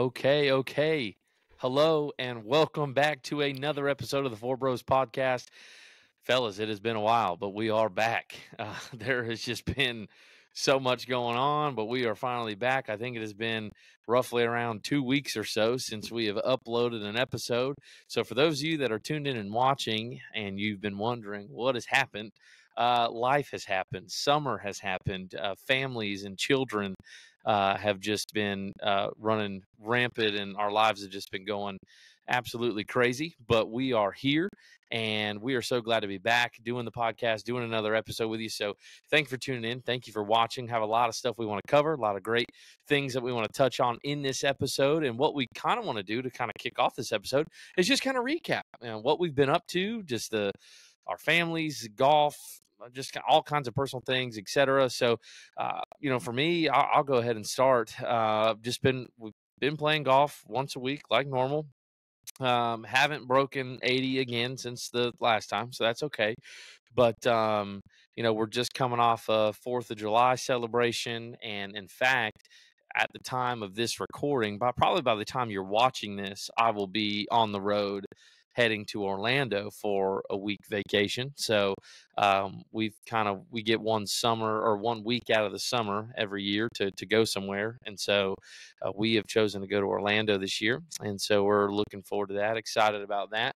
Okay. Hello and welcome back to another episode of the ForeBros podcast. Fellas, it has been a while, but we are back. There has just been so much going on, but we are finally back. I think it has been roughly around 2 weeks or so since we have uploaded an episode. So for those of you that are tuned in and watching and you've been wondering what has happened, life has happened. Summer has happened. Families and children have just been running rampant, and our lives have just been going absolutely crazy. But we are here, and we are so glad to be back doing the podcast, doing another episode with you. So thank you for tuning in. Thank you for watching. Have a lot of stuff we want to cover, a lot of great things that we want to touch on in this episode. And what we kind of want to do to kind of kick off this episode is just kind of recap what we've been up to, just our families, golf, just all kinds of personal things, etc. So, for me, I'll go ahead and start. We've been playing golf once a week like normal. Haven't broken 80 again since the last time, so that's okay. But we're just coming off a 4th of July celebration, and in fact, at the time of this recording, probably by the time you're watching this, I will be on the road heading to Orlando for a week vacation. So we get 1 week out of the summer every year to go somewhere. And so we have chosen to go to Orlando this year. And so we're looking forward to that, excited about that.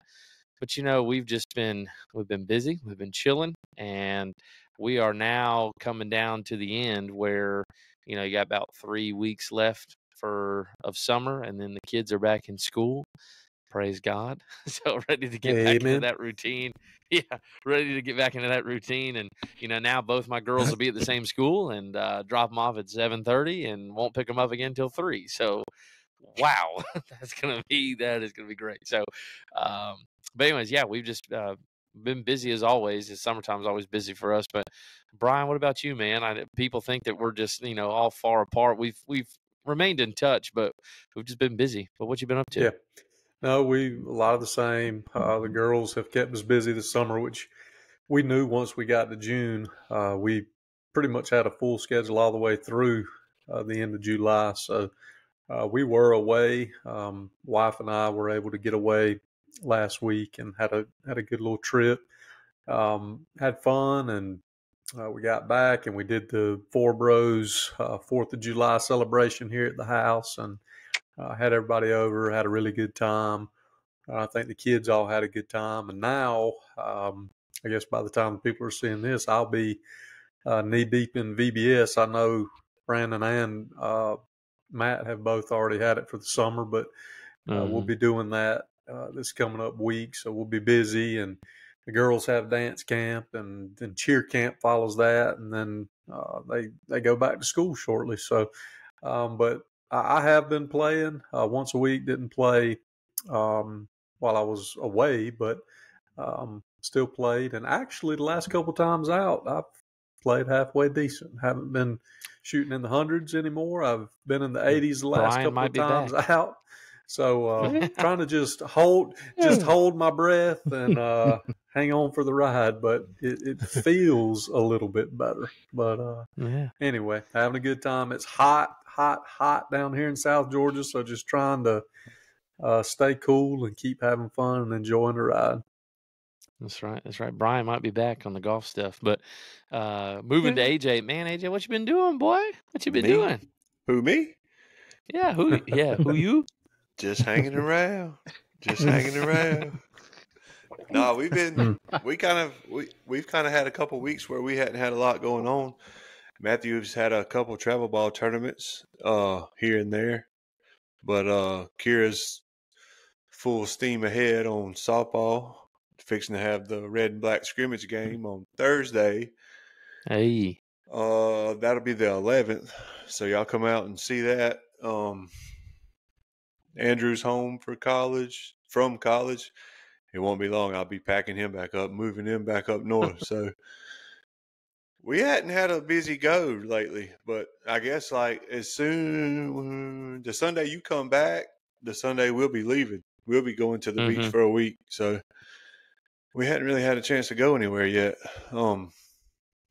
But, we've been busy, we've been chilling, and we are now coming down to the end where, you got about 3 weeks left of summer, and then the kids are back in school. Praise God. So ready to get back into that routine. Yeah, ready to get back into that routine. And, now both my girls will be at the same school, and drop them off at 7:30 and won't pick them up again until 3. So, wow, that is going to be great. So, but anyways, yeah, we've just been busy as always. The summertime is always busy for us. But Bryan, what about you, man? People think that we're just, all far apart. We've remained in touch, but we've just been busy. But what you been up to? Yeah. No, a lot of the same. The girls have kept us busy this summer, which we knew once we got to June. We pretty much had a full schedule all the way through the end of July. So we were away. Wife and I were able to get away last week and had a good little trip. Had fun, and we got back and we did the ForeBros 4th of July celebration here at the house, and had everybody over, had a really good time. I think the kids all had a good time. And now, I guess by the time people are seeing this, I'll be knee deep in VBS. I know Brandon and Matt have both already had it for the summer, but we'll be doing that this coming up week. So we'll be busy, and the girls have dance camp, and then cheer camp follows that. And then they go back to school shortly. So, but I have been playing once a week. Didn't play while I was away, but still played. And actually, the last couple times out, I've played halfway decent. Haven't been shooting in the hundreds anymore. I've been in the 80s the last couple of times out. So trying to just hold my breath and hang on for the ride. But it feels a little bit better. But anyway, having a good time. It's hot down here in South Georgia, so just trying to stay cool and keep having fun and enjoying the ride. That's right. Bryan might be back on the golf stuff, but moving to AJ, man, AJ, what you been doing, boy? What you been doing? Who, me? Yeah, who you? Just hanging around. No, we've kind of had a couple weeks where we hadn't had a lot going on. Matthew's had a couple travel ball tournaments here and there, but Kira's full steam ahead on softball, fixing to have the red and black scrimmage game on Thursday. Hey, that'll be the 11th, so y'all come out and see that. Andrew's home from college. It won't be long. I'll be packing him back up, moving him back up north. So we hadn't had a busy go lately, but I guess like as soon the Sunday you come back, the Sunday we'll be leaving. We'll be going to the beach for a week. So we hadn't really had a chance to go anywhere yet, other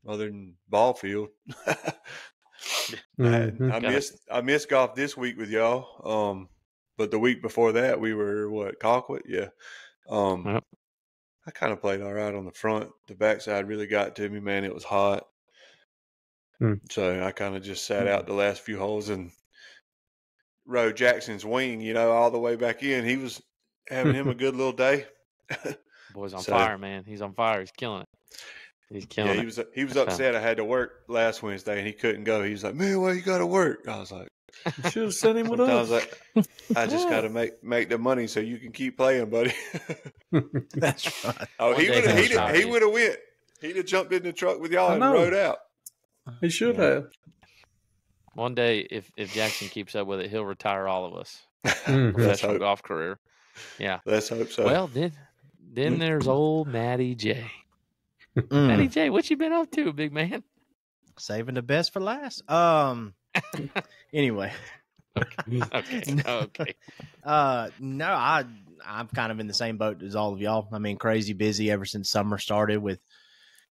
than ball field. I missed golf this week with y'all. But the week before that, we were Colquitt? Yeah. Yep. I kind of played all right on the front. The backside really got to me, man. It was hot. So I kind of just sat out the last few holes and rode Jackson's wing, all the way back in. He was having him a good little day. Boy's on fire, man. He's on fire. He's killing it. He's killing it. He was upset. I had to work last Wednesday and he couldn't go. He was like, "Man, why you got to work?" I was like, "You should have sent him with us." I just got to make the money so you can keep playing, buddy. That's right. Oh, he would have went. He'd have jumped in the truck with y'all and rode out. He should have. One day, if Jackson keeps up with it, he'll retire all of us. Let's Professional hope. golf career. Yeah. Let's hope so. Well, then there's old Matty J. Matty J, what you been up to, big man? Saving the best for last. Anyway. Okay. No, I'm kind of in the same boat as all of y'all. I mean, crazy busy ever since summer started with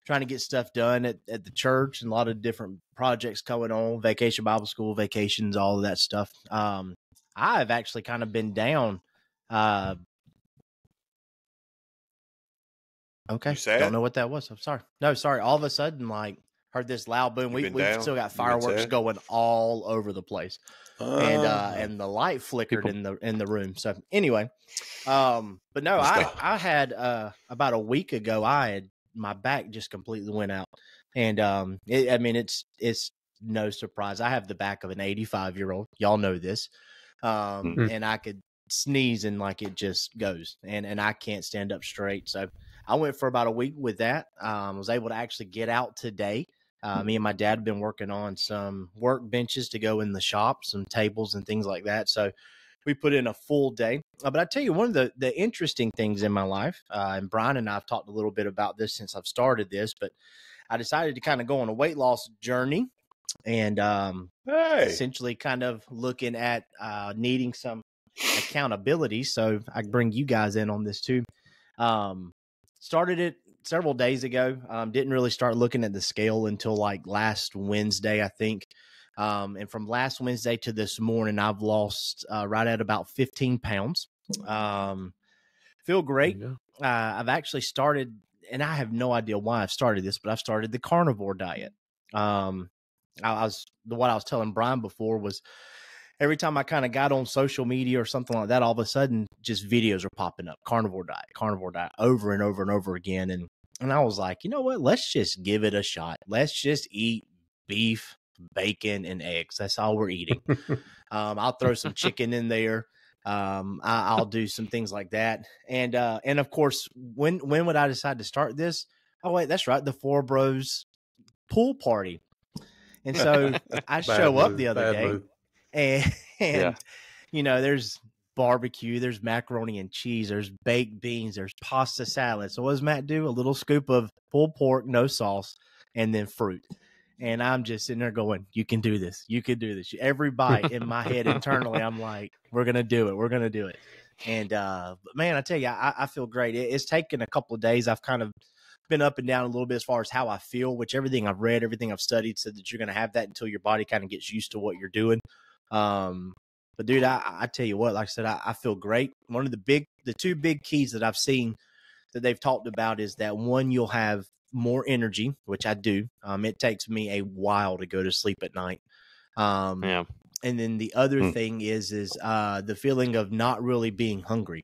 trying to get stuff done at the church and a lot of different projects going on, Vacation Bible School, vacations, all of that stuff. I've actually kind of been down. Okay. Don't know what that was. I'm sorry. No, sorry. All of a sudden, heard this loud boom. We've still got fireworks going all over the place. And the light flickered in the room. So anyway, but no, I had about a week ago, my back just completely went out. And it's no surprise. I have the back of an 85-year-old. Y'all know this. And I could sneeze and it just goes. And I can't stand up straight. So I went for about a week with that. Was able to actually get out today. Me and my dad have been working on some work benches to go in the shop, some tables and things like that. So we put in a full day. But I tell you, one of the interesting things in my life, and Bryan and I have talked a little bit about this since I've started this, but I decided to kind of go on a weight loss journey and essentially kind of looking at needing some accountability. So I bring you guys in on this too. Started it several days ago. Didn't really start looking at the scale until last Wednesday, I think. And from last Wednesday to this morning, I've lost right at about 15 pounds. Feel great. I've actually started, and I have no idea why I've started this, but I've started the carnivore diet. What I was telling Bryan before was every time I kind of got on social media or something like that, all of a sudden just videos are popping up, carnivore diet over and over and over again. And I was like, you know what? Let's just give it a shot. Let's just eat beef, bacon, and eggs. That's all we're eating. I'll throw some chicken in there. I'll do some things like that. And of course, when would I decide to start this? Oh, wait, that's right. The ForeBros pool party. And so I show up the other day and there's barbecue, there's macaroni and cheese, there's baked beans, there's pasta salad. So what does Matt do? A little scoop of pulled pork, no sauce, and then fruit. And I'm just sitting there going, you can do this. You can do this. Every bite in my head internally, I'm like, we're going to do it. We're going to do it. And, but man, I tell you, I feel great. It's taken a couple of days. I've kind of been up and down a little bit as far as how I feel, which everything I've read, everything I've studied said that you're going to have that until your body kind of gets used to what you're doing. But dude, I tell you what, like I said, I feel great. One of the two big keys that I've seen that they've talked about is that one, you'll have more energy, which I do. It takes me a while to go to sleep at night. And then the other thing is the feeling of not really being hungry.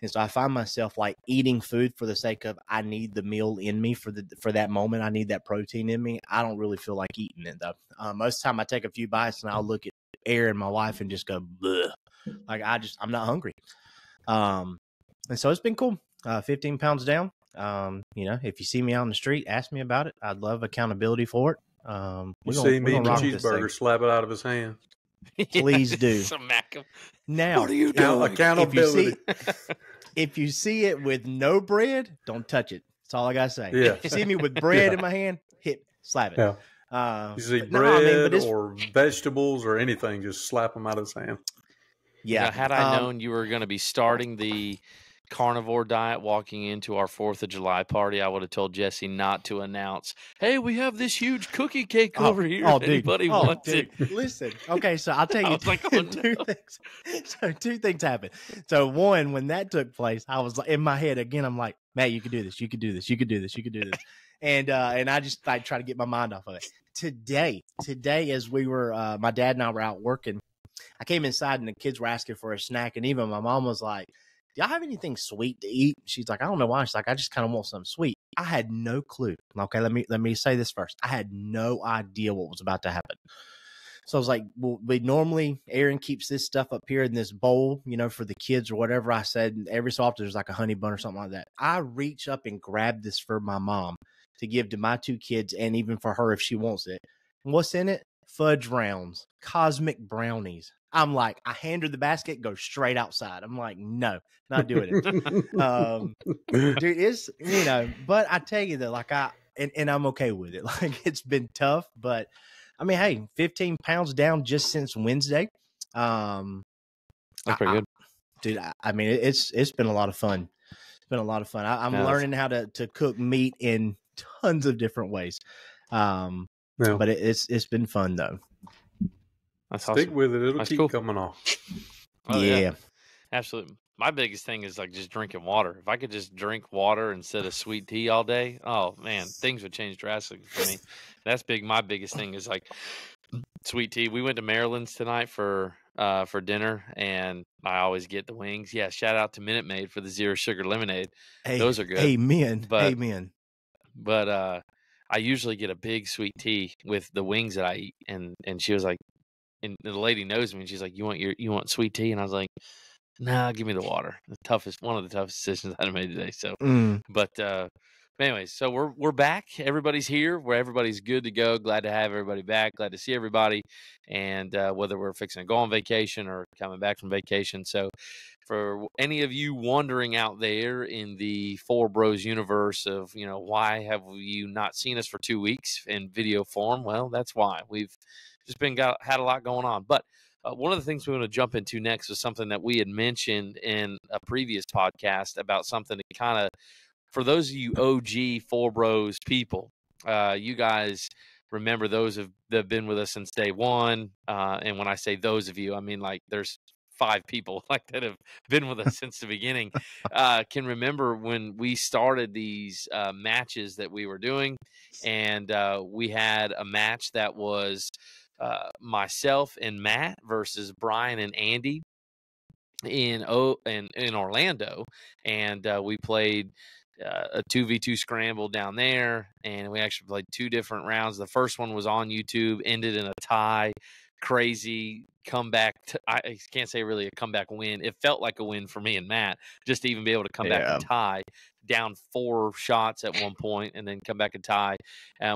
And so I find myself eating food for the sake of, I need the meal in me for that moment. I need that protein in me. I don't really feel like eating it though. Most of the time I take a few bites and I'll look at Air and my wife and just go, bleh. I'm not hungry. And so it's been cool. 15 pounds down. If you see me out on the street, ask me about it. I'd love accountability for it. You see me eating a cheeseburger, slap it out of his hand. Please do. Now, what are you doing? Accountability. If you see it with no bread, don't touch it. That's all I gotta say. Yeah. If you see me with bread in my hand, slap it. Yeah. You see bread or vegetables or anything, just slap them out of his hand. Yeah. Now, had I known you were going to be starting the carnivore diet walking into our 4th of July party, I would have told Jesse not to announce, "Hey, we have this huge cookie cake over here. Oh, if anybody dude. wants it." Listen. Okay, so I'll tell you like, two things. So 2 things happened. So one, when that took place, I was like in my head again. I'm like, Matt, you can do this. You can do this. You can do this. You can do this. And I just like try to get my mind off of it. Today, as we were, my dad and I were out working, I came inside and the kids were asking for a snack, and even my mom was like, "Do y'all have anything sweet to eat?" She's like, "I don't know why." She's like, "I just kind of want something sweet." I had no clue. Okay, let me say this first. I had no idea what was about to happen. So I was like, well, Aaron keeps this stuff up here in this bowl, for the kids or whatever. I said, every so often there's like a honey bun or something like that. I reach up and grab this for my mom to give to my 2 kids and even for her if she wants it. And what's in it? Fudge rounds, cosmic brownies. I'm like, I hand her the basket, go straight outside. I'm like, no, not doing it. Dude, it's, but I tell you that, like, and I'm okay with it. Like, it's been tough, but I mean, hey, 15 pounds down just since Wednesday. That's pretty good. Dude, I mean, it's been a lot of fun. It's been a lot of fun. I'm learning how to cook meat in tons of different ways. But it's been fun though. That's awesome. Stick with it. It'll keep coming off. Oh, yeah, absolutely. My biggest thing is like just drinking water. If I could just drink water instead of sweet tea all day, oh man, things would change drastically for me. That's big. My biggest thing is like sweet tea. We went to Maryland's tonight for dinner, and I always get the wings. Yeah, shout out to Minute Maid for the 0 sugar lemonade. Hey, those are good. Amen. But I usually get a big sweet tea with the wings that I eat, and she was like, and the lady knows me, and she's like, you want sweet tea? And I was like, nah, give me the water. One of the toughest decisions I made today. So, but anyways, so we're back. Everybody's here. Everybody's good to go. Glad to have everybody back. Glad to see everybody. And whether we're fixing to go on vacation or coming back from vacation. So, for any of you wondering out there in the ForeBros universe of, why have you not seen us for 2 weeks in video form? Well, that's why. We've just had a lot going on. But one of the things we want to jump into next was something that we had mentioned in a previous podcast about something to kind of, for those of you OG ForeBros people, you guys remember those that have been with us since day one. And when I say those of you, I mean like there's 5 people like that have been with us since the beginning, can remember when we started these matches that we were doing. And we had a match that was myself and Matt versus Bryan and Andy in Orlando, and we played a 2v2 scramble down there, and we actually played 2 different rounds. The first one was on YouTube, ended in a tie. Crazy comeback. I can't say really a comeback win. It felt like a win for me and Matt, just to even be able to come back and tie, down 4 shots at one point and then come back and tie.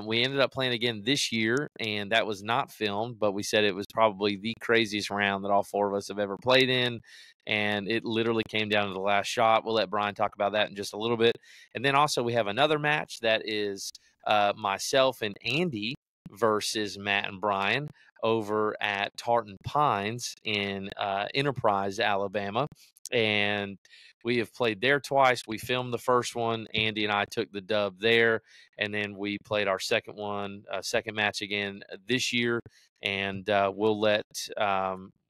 We ended up playing again this year, and that was not filmed, but we said it was probably the craziest round that all 4 of us have ever played in, and it literally came down to the last shot. We'll let Bryan talk about that in just a little bit. And then also we have another match that is myself and Andy versus Matt and Bryan over at Tartan Pines in Enterprise, Alabama. And we have played there twice. We filmed the first one. Andy and I took the dub there. And then we played our second match again this year. And we'll let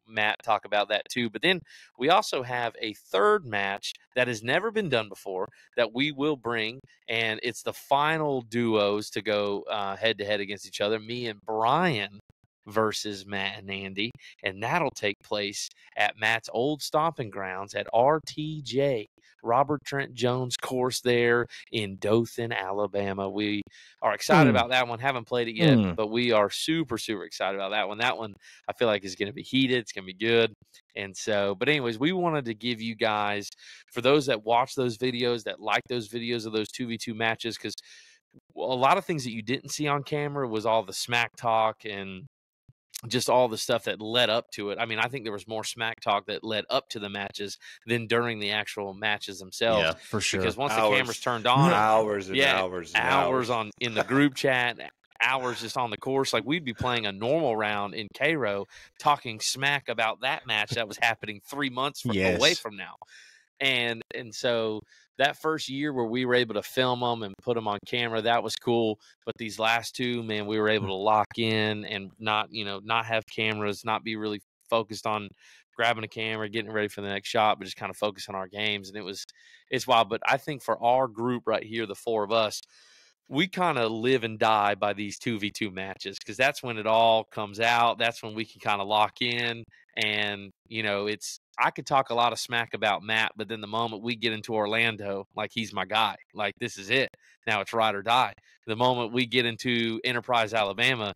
Matt talk about that too. But then we also have a third match that has never been done before that we will bring. And it's the final duos to go head-to-head against each other. Me and Bryan versus Matt and Andy, and that'll take place at Matt's old stomping grounds at RTJ, Robert Trent Jones course there in Dothan, Alabama. We are excited about that one. Haven't played it yet, but we are super, super excited about that one. That one I feel like is going to be heated. It's going to be good. And so, but anyways, we wanted to give you guys, for those that watch those videos, that like those videos of those 2v2 matches, because a lot of things that you didn't see on camera was all the smack talk and just all the stuff that led up to it. I mean, I think there was more smack talk that led up to the matches than during the actual matches themselves. Yeah, for sure. Because once the cameras turned on, hours on in the group chat, hours just on the course. Like we'd be playing a normal round in Cairo, talking smack about that match that was happening 3 months away from now. And so that first year where we were able to film them and put them on camera, that was cool. But these last two, man, we were able to lock in and not have cameras, not be really focused on grabbing a camera, getting ready for the next shot, but just kind of focus on our games. And it's wild. But I think for our group right here, the four of us, we kind of live and die by these 2v2 matches, because that's when it all comes out. That's when we can kind of lock in. And, I could talk a lot of smack about Matt, but then the moment we get into Orlando, like, he's my guy. Like, this is it. Now it's ride or die. The moment we get into Enterprise, Alabama,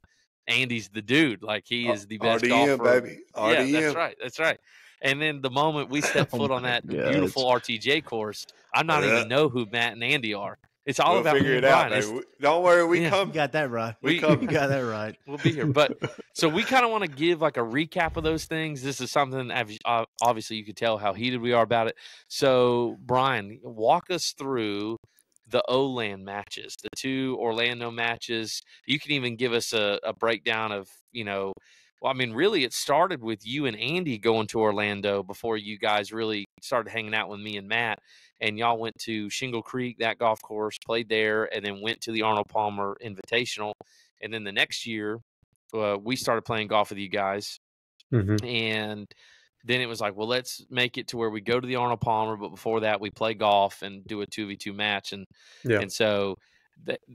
Andy's the dude. Like, he is the best RDM, golfer. baby. RDM. Yeah, that's right. And then the moment we step foot on that beautiful RTJ course, I not even know who Matt and Andy are. It's all about figure it Bryan. out. Don't worry, we come. You got that right. We come. You got that right. We'll be here. But so we kind of want to give like a recap of those things. This is something, obviously, you could tell how heated we are about it. So, Bryan, walk us through the O-Land matches, the two Orlando matches. You can even give us a breakdown of, really it started with you and Andy going to Orlando before you guys really started hanging out with me and Matt. And y'all went to Shingle Creek, that golf course, played there, and then went to the Arnold Palmer Invitational. And then the next year, we started playing golf with you guys. Mm-hmm. And then it was like, well, let's make it to where we go to the Arnold Palmer. But before that, we play golf and do a 2v2 match. And so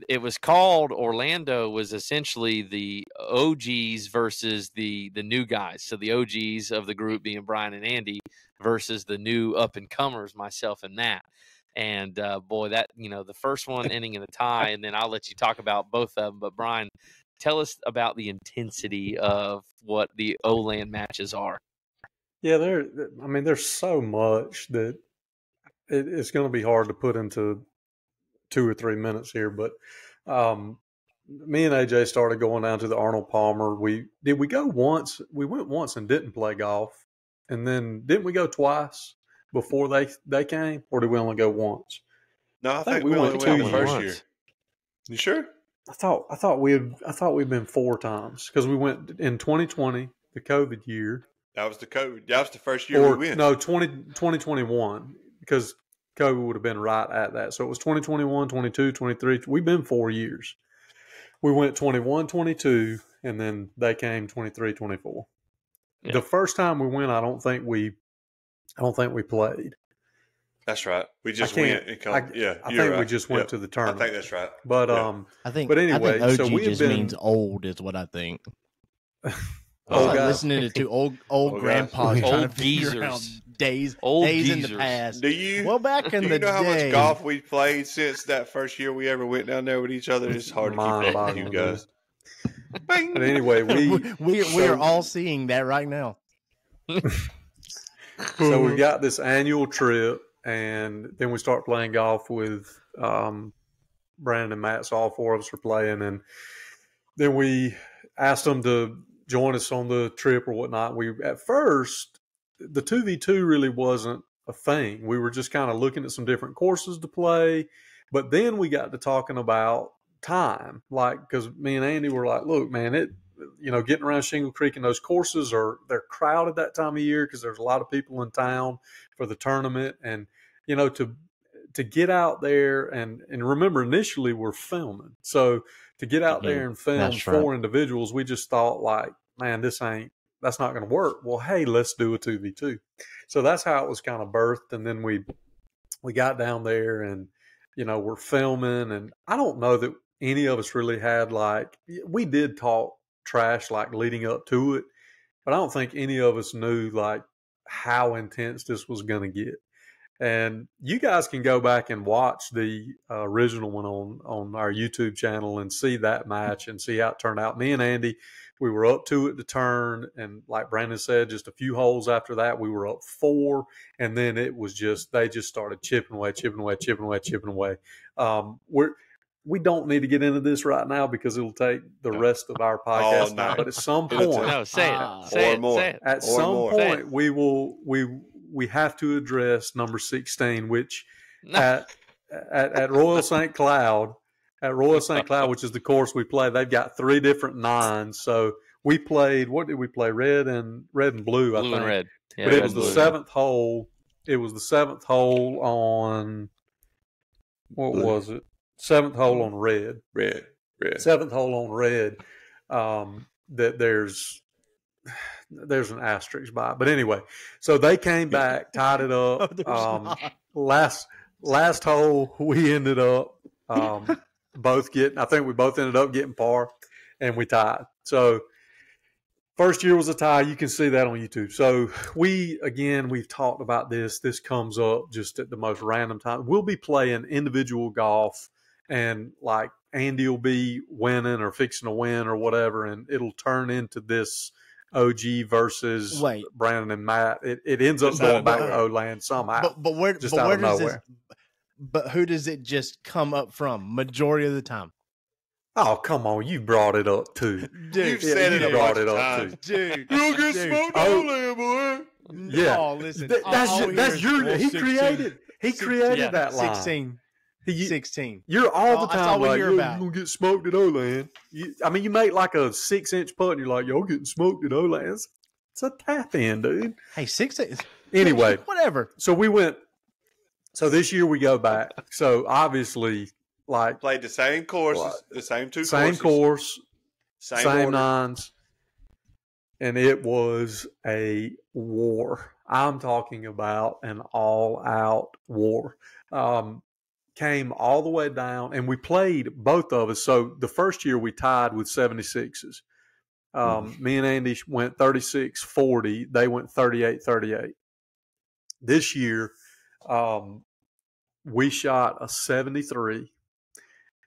it was called Orlando was essentially the OGs versus the new guys. So the OGs of the group being Bryan and Andy versus the new up-and-comers, myself and Matt. And, that, the first one ending in a tie, and then I'll let you talk about both of them. But, Bryan, tell us about the intensity of what the O-Land matches are. Yeah, there's so much that it's going to be hard to put into 2 or 3 minutes here. But me and AJ started going down to the Arnold Palmer. We go once. We went once and didn't play golf. And then didn't we go twice before they came, or did we only go once? No, I think we went the first year. You sure? I thought we'd been 4 times, because we went in 2020, the COVID year. That was the COVID. That was the first year we went. No, 2021, because COVID would have been right at that. So it was 2021, 22, 23. We've been 4 years. We went 21, 22, and then they came 23, 24. Yeah. The first time we went, I don't think we played. That's right. We just went and come. I think we just went to the tournament. I think that's right. But I think. But anyway, I think OG so we just means old, is what I think. Listening to two old grandpas, old geezers, days in the past. Do you? Well, back in the day, how much golf we played since that first year we ever went down there with each other? It's hard to keep up with you guys. But anyway, we are all seeing that right now. So we got this annual trip, and then we start playing golf with Brandon and Matt. So all 4 of us are playing, and then we asked them to join us on the trip or whatnot. At first, the 2v2 really wasn't a thing. We were just kind of looking at some different courses to play, but then we got to talking about time, because me and Andy were like, look, man, getting around Shingle Creek and those courses they're crowded that time of year, because there's a lot of people in town for the tournament. And to get out there and remember, initially we're filming, so to get out there and film 4 individuals, we just thought, like, man, that's not going to work. Well, hey, let's do a 2v2. So that's how it was kind of birthed. And then we got down there, and we're filming, and I don't know that any of us really had, we did talk trash leading up to it, but I don't think any of us knew how intense this was going to get. And you guys can go back and watch the original one on our YouTube channel and see that match and see how it turned out. Me and Andy, we were up to it to turn, and like Brandon said, just a few holes after that, we were up 4, and then it was they just started chipping away. We don't need to get into this right now, because it'll take the rest of our podcast. But at some point, say it. At some point, we have to address number 16, which at Royal St. Cloud, which is the course we play, they've got 3 different 9s. So we played. What did we play? Red and blue. I think. And red. Yeah, but it was the 7th hole. It was the 7th hole on, what was it? 7th hole on red. Red. 7th hole on red. That there's an asterisk by it. But anyway, so they came back, tied it up. Last hole, we ended up I think we both ended up getting par, and we tied. So first year was a tie. You can see that on YouTube. So we've talked about this. This comes up just at the most random time. We'll be playing individual golf, and like Andy will be winning or fixing to win or whatever, and it'll turn into this OG versus Brandon and Matt. It ends up going back to O-Land somehow. But where does nowhere. But who does it just come up from majority of the time? Oh, come on. You brought it up, too. Dude, you've said it brought it up, too. Dude. You'll get smoked all there, boy. Yeah. Oh, listen. That's your – he created that line. 16. You're all the time that's all like, you're going to get smoked at O-Land. You make like a 6-inch putt, and you're like, y'all getting smoked at O-Land. It's a tap-in, dude. Hey, 6 Anyway. Whatever. So we went – so this year we go back. So obviously – like played the same courses, the same two same courses. Same nines, and it was a war. I'm talking about an all-out war. Came all the way down, and we played both of us. So the first year we tied with 76s. Me and Andy went 36-40. They went 38-38. This year, we shot a 73.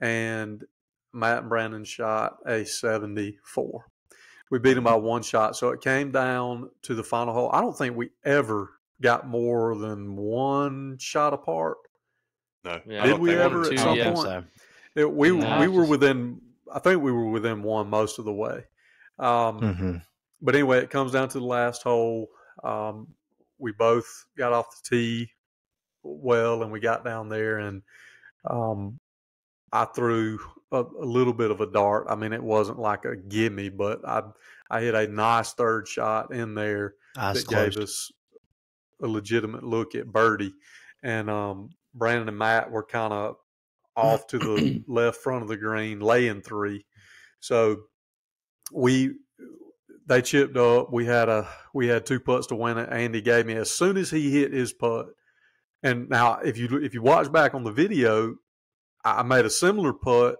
And Matt and Brandon shot a 74. We beat them by one shot. So it came down to the final hole. I don't think we ever got more than one shot apart. No. Yeah, Did we ever at some point? So. We were within, I think we were within one most of the way. But anyway, it comes down to the last hole. We both got off the tee well, and we got down there, and I threw a little bit of a dart. I mean, it wasn't like a gimme, but I hit a nice third shot in there that gave us a legitimate look at birdie. And Brandon and Matt were kind of off to the left front of the green, laying 3. So they chipped up. We had 2 putts to win it. Andy gave me as soon as he hit his putt. And now, if you watch back on the video, I made a similar putt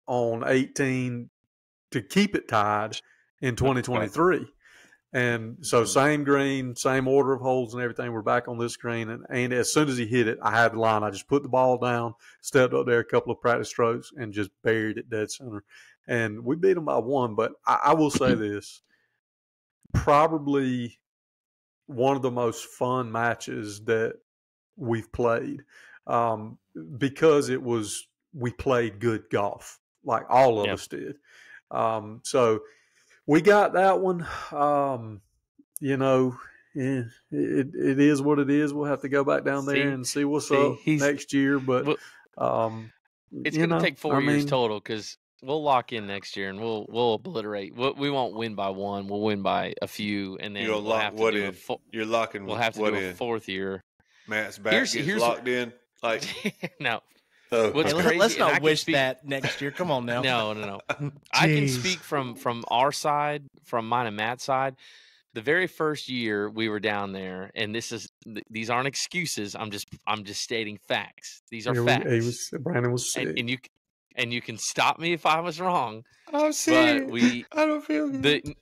on 18 to keep it tied in 2023. And so same green, same order of holes and everything. We're back on this green. And as soon as he hit it, I had the line. I just put the ball down, stepped up there a couple of practice strokes, and just buried it dead center. And we beat them by 1. But I will say this, probably one of the most fun matches that we've played. Because we played good golf, like all of us did. So we got that one. It is what it is. We'll have to go back down there and see what's up next year. But it's going to take 4 years total, because we'll lock in next year and we'll obliterate. We won't win by 1. We'll win by a few, and then we'll have to do you're locking. We'll have to do a 4th year. Matt's back gets locked in. Like no. What's crazy, let's not wish that next year. Come on now. No. I can speak from our side, from mine and Matt's side. The very first year we were down there, and these aren't excuses. I'm just stating facts. These are facts. Brandon was sick. And you can stop me if I was wrong. I'm sick. I don't feel good.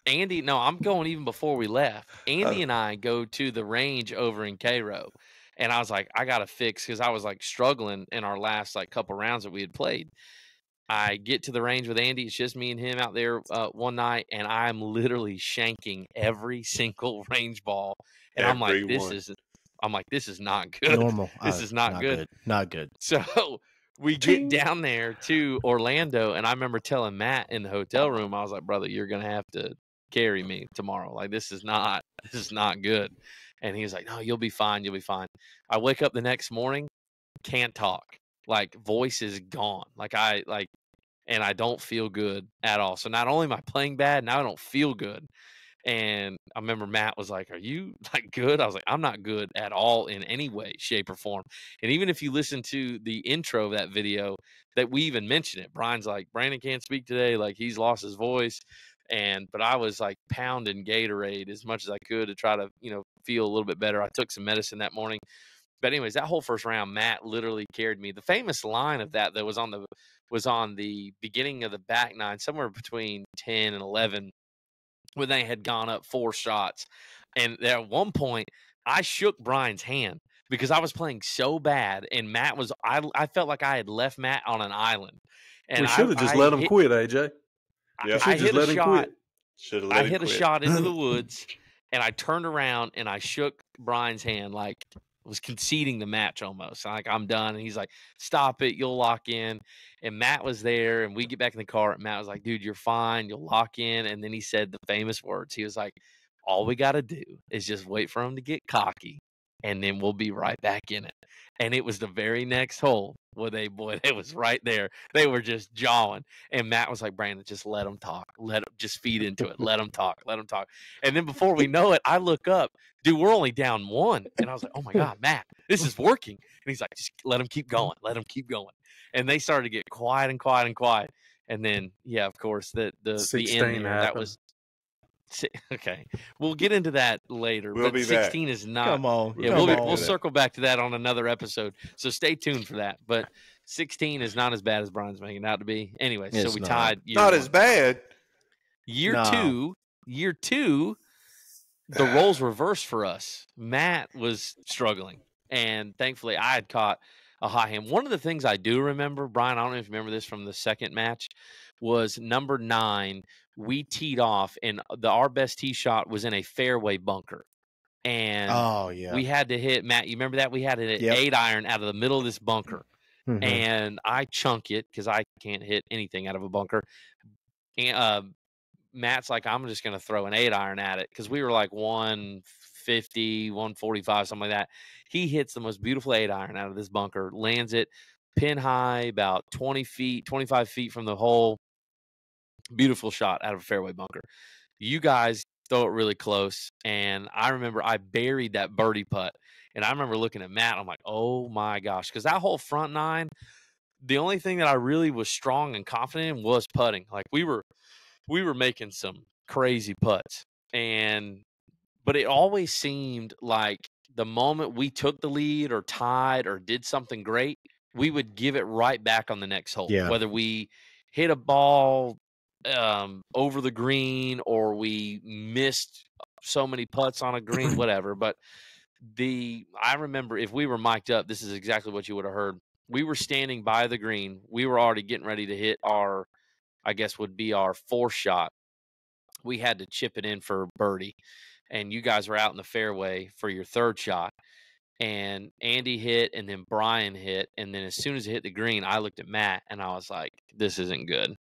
Andy, no, I'm going even before we left. Andy and I go to the range over in Cairo. And I was like, I got to fix, because I was like struggling in our last couple rounds that we had played. I get to the range with Andy. It's just me and him out there one night, and I'm literally shanking every single range ball. And I'm like, this is not good. Normal. This is not good. Not good. So we get down there to Orlando, and I remember telling Matt in the hotel room, I was like, brother, you're going to have to carry me tomorrow. Like, this is not good. And he was like, no, you'll be fine. You'll be fine. I wake up the next morning, can't talk. Like, voice is gone. And I don't feel good at all. So not only am I playing bad, now I don't feel good. And I remember Matt was like, "Are you like good?" I was like, "I'm not good at all in any way, shape, or form." And even if you listen to the intro of that video, that we even mention it, Brian's like, "Brandon can't speak today, like he's lost his voice." But I was like pounding Gatorade as much as I could to try to, feel a little bit better. I took some medicine that morning. But anyways, that whole first round, Matt literally carried me. The famous line of that was on the beginning of the back nine, somewhere between 10 and 11, when they had gone up 4 shots. And at one point, I shook Brian's hand because I was playing so bad, and Matt was. I felt like I had left Matt on an island. And we should have just let him quit, AJ. Yeah, I hit a shot. Should have let him quit. I hit a shot into the woods, and I turned around and I shook Brian's hand, like was conceding the match almost. Like, I'm done. And he's like, "Stop it. You'll lock in." And Matt was there, and we get back in the car, and Matt was like, "Dude, you're fine. You'll lock in." And then he said the famous words. He was like, "All we got to do is just wait for him to get cocky, and then we'll be right back in it." And it was the very next hole where it was right there. They were just jawing. And Matt was like, "Brandon, just let him talk. Let him just feed into it. Let him talk. Let him talk." And then before we know it, I look up, dude, we're only down 1. And I was like, "Oh my God, Matt, this is working." And he's like, "Just let him keep going. Let him keep going." And they started to get quiet and quiet and quiet. And then, yeah, of course, the end there, that was okay. We'll get into that later. We'll but be 16 back. is not. Come on. Yeah, we'll circle back to that on another episode. So stay tuned for that. But 16 is not as bad as Brian's making it out to be. Anyway, so we tied. Not as bad. Year two, the roles reversed for us. Matt was struggling, and thankfully I had caught a high hand. One of the things I do remember, Brian, I don't know if you remember this from the second match, was number 9. We teed off, and our best tee shot was in a fairway bunker. And we had to hit, Matt, you remember that? We had an 8-iron out of the middle of this bunker. Mm-hmm. And I chunk it because I can't hit anything out of a bunker. And Matt's like, "I'm just going to throw an 8-iron at it," because we were like 150, 145, something like that. He hits the most beautiful 8-iron out of this bunker, lands it pin high, about 25 feet from the hole. Beautiful shot out of a fairway bunker. You guys throw it really close, and I remember I buried that birdie putt, and I remember looking at Matt. I'm like, "Oh my gosh," because that whole front 9, the only thing that I really was strong and confident in was putting. Like, we were making some crazy putts, but it always seemed like the moment we took the lead or tied or did something great, we would give it right back on the next hole. Yeah. Whether we hit a ball over the green or we missed so many putts on a green, whatever. But I remember, if we were mic'd up, this is exactly what you would have heard. We were standing by the green. We were already getting ready to hit our, I guess would be our 4th shot. We had to chip it in for birdie, and you guys were out in the fairway for your 3rd shot. And Andy hit, and then Bryan hit, and then as soon as it hit the green, I looked at Matt, and I was like, "This isn't good."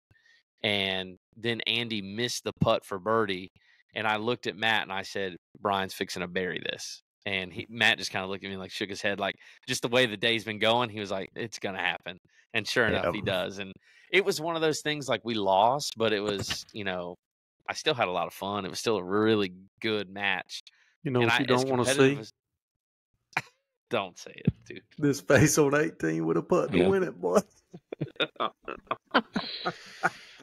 And then Andy missed the putt for birdie, and I looked at Matt, and I said, "Brian's fixing to bury this." And Matt just kind of looked at me, like, shook his head, like, just the way the day's been going, he was like, "It's going to happen." And sure enough, he does. And it was one of those things, like, we lost, but it was, I still had a lot of fun. It was still a really good match. You know what you don't want to see? Don't say it, dude. This face on 18 with a putt to win it, boy.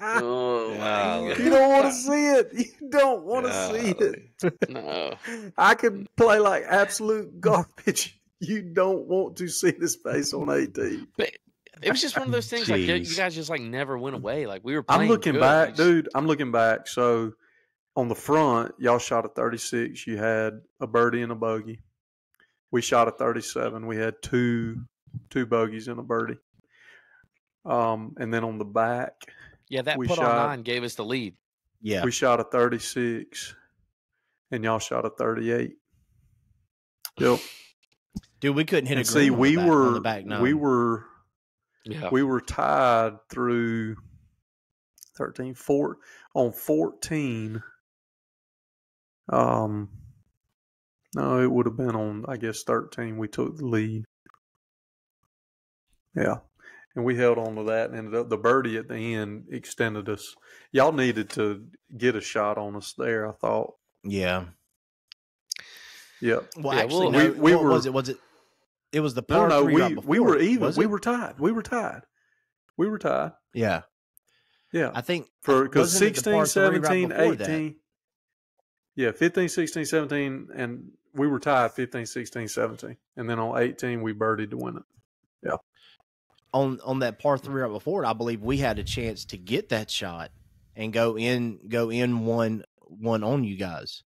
Oh, my God. You don't want to see it. You don't want to see it. No. I could play like absolute garbage. You don't want to see this face on 18. But it was just one of those things. Like, you guys just like never went away. Like, we were playing. I'm looking back, dude. I'm looking back. So on the front, y'all shot a 36. You had a birdie and a bogey. We shot a 37. We had two bogeys and a birdie. And then on the back, that put on 9 gave us the lead. Yeah, we shot a 36, and y'all shot a 38. Yep. Dude, we couldn't hit and a green on the back 9. We were tied through 13, 4 on 14. No, it would have been on, I guess, 13. We took the lead. Yeah. And we held on to that and ended up, the birdie at the end extended us. Y'all needed to get a shot on us there, I thought. Yeah. Yeah. Well, Yeah, actually, well, no. we what were- was it? Was it? It was the par No, three right before. we were even. Was We it? were tied. We were tied. We were tied. Yeah. Yeah. I think Because wasn't it the 16, par three right 17, before 18. Yeah, 15, 16, 17, and we were tied 15, 16, 17. And then on 18, we birdied to win it. Yeah. On that par three right before it, I believe we had a chance to get that shot and go in one on you guys.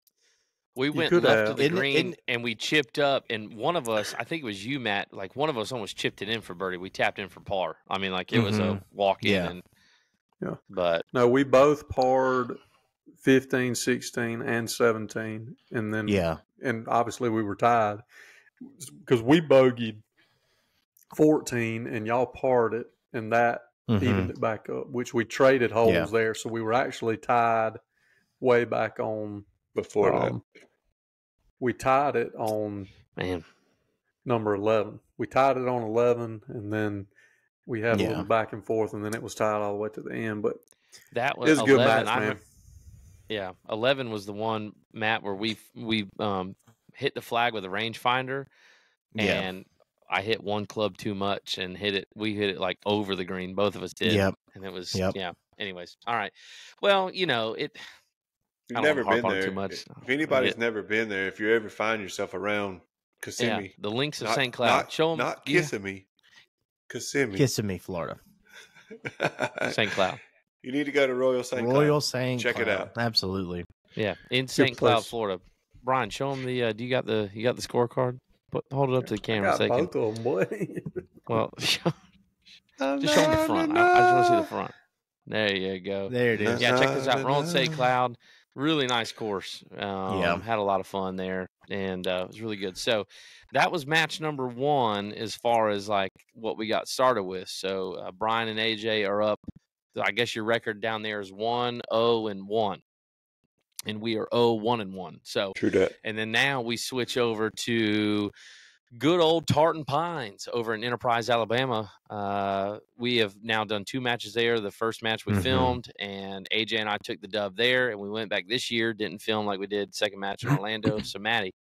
We You went could left have. of the Isn't it- green isn't it- and we chipped up, and one of us, I think it was you, Matt, like one of us almost chipped it in for birdie. We tapped in for par. I mean, like it was a walk in. Yeah. And, Yeah. But No, we both parred 15, 16, and 17. And then, and obviously we were tied because we bogeyed 14 and y'all parred it, and that evened it back up, which we traded holes there. So we were actually tied way back on before that. We tied it on number 11. We tied it on 11, and then we had a little back and forth, and then it was tied all the way to the end. But that was a 11. good match, man. Yeah, 11 was the one, Matt, where we hit the flag with a rangefinder, and I hit one club too much and hit it. We hit it like over the green. Both of us did. Yep. And it was Anyways, all right. Well, you know it. You've never been there. Too much. If anybody's never been there, if you ever find yourself around Kissimmee, the links of St. Cloud, show them. Not Kissimmee, Kissimmee, Kissimmee, Florida, St. Cloud. You need to go to Royal St. Cloud. Check it out. Absolutely. Yeah, in St. Cloud, Florida. Bryan, show them the. Do you got the scorecard? Hold it up to the camera. I got both of them, boy. Well, just show them the front. I just want to see the front. There you go. There it is. Yeah, check this out. We're on St. Cloud. Really nice course. Had a lot of fun there, and it was really good. So that was match number 1 as far as like what we got started with. So Bryan and AJ are up. I guess your record down there is 1-0-1, and we are 0-1-1. So true that. And then now we switch over to good old Tartan Pines over in Enterprise, Alabama. We have now done 2 matches there. The first match we filmed, and AJ and I took the dub there, and we went back this year, didn't film like we did second match in Orlando. So, Maddie,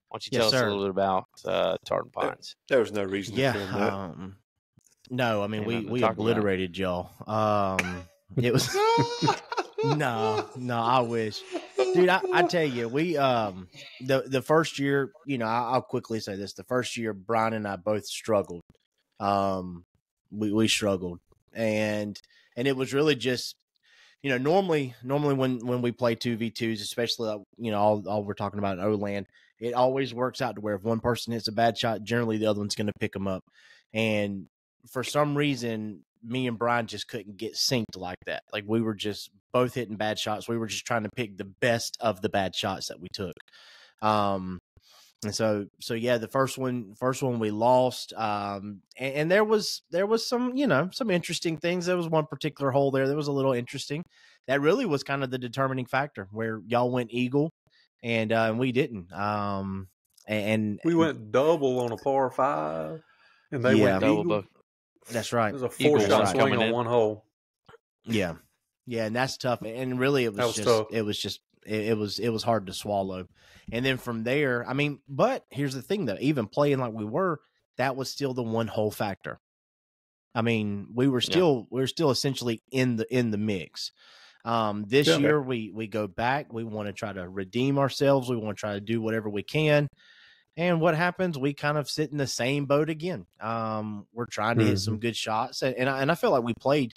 why don't you tell us a little bit about Tartan Pines? There was no reason to film that. No, I mean, we obliterated y'all. It was... No, I wish. Dude, I tell you, we the first year, you know, I'll quickly say this. The first year, Bryan and I both struggled. We struggled, and it was really just, you know, normally when we play 2v2s, especially you know, all we're talking about in O-land, it always works out to where if one person hits a bad shot, generally the other one's going to pick them up, and for some reason, me and Bryan just couldn't get synced like that. Like we were just both hitting bad shots. We were just trying to pick the best of the bad shots that we took. And so yeah, the first one we lost. And there was some, you know, some interesting things. There was one particular hole there that was a little interesting. That really was kind of the determining factor where y'all went eagle and we didn't. And we went double on a par 5 and they went double eagle. buck. That's right. It was a 4-shot swing on one hole. Yeah. Yeah. And that's tough. And really it was hard to swallow. And then from there, I mean, but here's the thing though, even playing like we were, that was still the one hole factor. I mean, we were still essentially in the mix. This year we go back, we want to try to redeem ourselves. We want to try to do whatever we can. And what happens? We kind of sit in the same boat again. We're trying to hit some good shots, and I feel like we played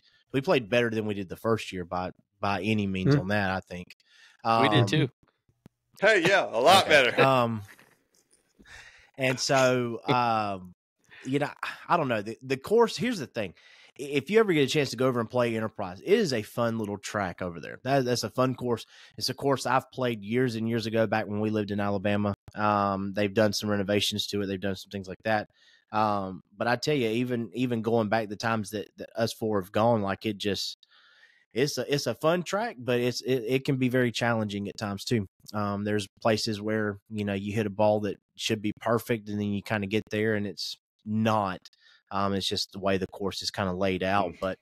better than we did the first year by any means on that. I think we did too. Hey, yeah, a lot better. And so you know, I don't know the course. Here's the thing: if you ever get a chance to go over and play Enterprise, it is a fun little track over there. That's a fun course. It's a course I've played years and years ago back when we lived in Alabama. They've done some renovations to it. They've done some things like that. But I tell you, even going back the times that us four have gone, like it's a fun track, but it can be very challenging at times too. There's places where, you know, you hit a ball that should be perfect and then you kind of get there and it's not. It's just the way the course is kind of laid out. But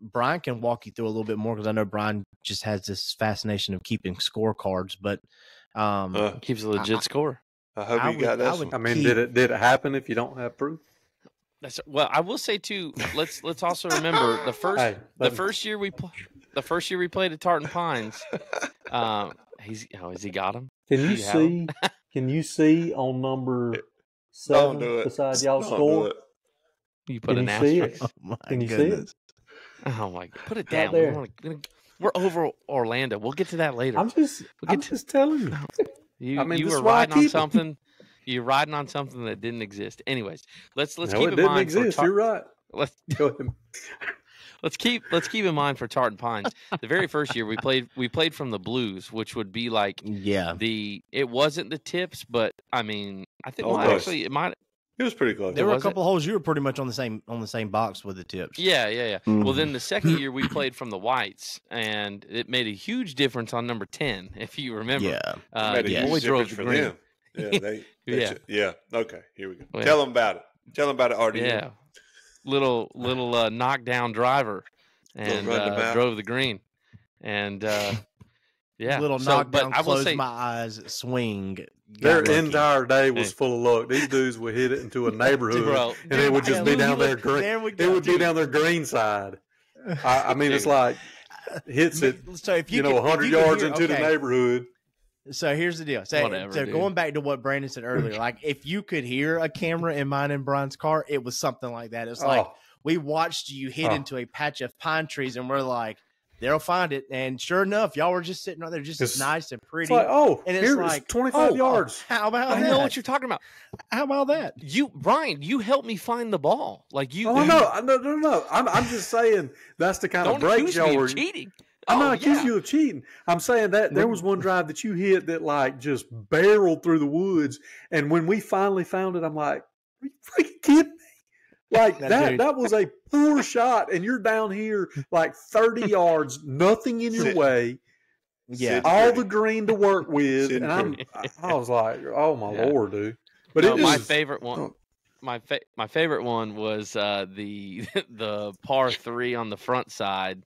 Bryan can walk you through a little bit more, because I know Bryan just has this fascination of keeping scorecards, but keeps a legit score. I hope you got this one. I mean, did it happen if you don't have proof? Well, I will say too. Let's also remember the first year we played at Tartan Pines. Has he got him? Can you see on number 7 beside y'all score? You put an asterisk. Oh my Can you goodness. see it? Oh my God! Put it Right down. there. We're over Orlando. We'll get to that later. I'm just telling you. You were riding on something. You're riding on something that didn't exist. Anyways, let's keep in didn't mind. Exist. You're right. Go ahead. Let's keep in mind for Tartan Pines. The very first year we played from the blues, which would be like it wasn't the tips, but I mean I think it might. It was pretty close. There were a couple holes you were pretty much on the same box with the tips. Yeah. Mm-hmm. Well, then the second year we played from the whites, and it made a huge difference on number 10, if you remember. Yeah. Boy drove the green. Them. Yeah, yeah. Okay, here we go. Yeah. Tell them about it. Tell them about it, RDM. Yeah. Little knockdown driver, and drove the green, and little knockdown. Close my eyes, swing. Their entire day was full of luck. These dudes would hit it into a neighborhood, and it would just be down their green. It would be down their green side. I mean, it's like hits it. So if 100 yards into the neighborhood. So here's the deal. So going back to what Brandon said earlier, like if you could hear a camera in mine and Bryan's car, it was something like that. It's like we watched you hit into a patch of pine trees, and we're like, they'll find it. And sure enough, y'all were just sitting right there, just nice and pretty. It's like, and it's like 25 yards. How about that? I know what you're talking about. How about that? Bryan, you helped me find the ball. Like you. Oh no. I'm just saying that's the kind of breaks y'all were cheating. I'm not accusing you of cheating. I'm saying that there was one drive that you hit that like just barreled through the woods, and when we finally found it, I'm like, are you freaking kidding me? Like that was a poor shot, and you're down here like 30 yards, nothing in your way. Yeah, all the green to work with, and I was like, oh my Lord, dude. But my favorite one. My favorite one was the par 3 on the front side.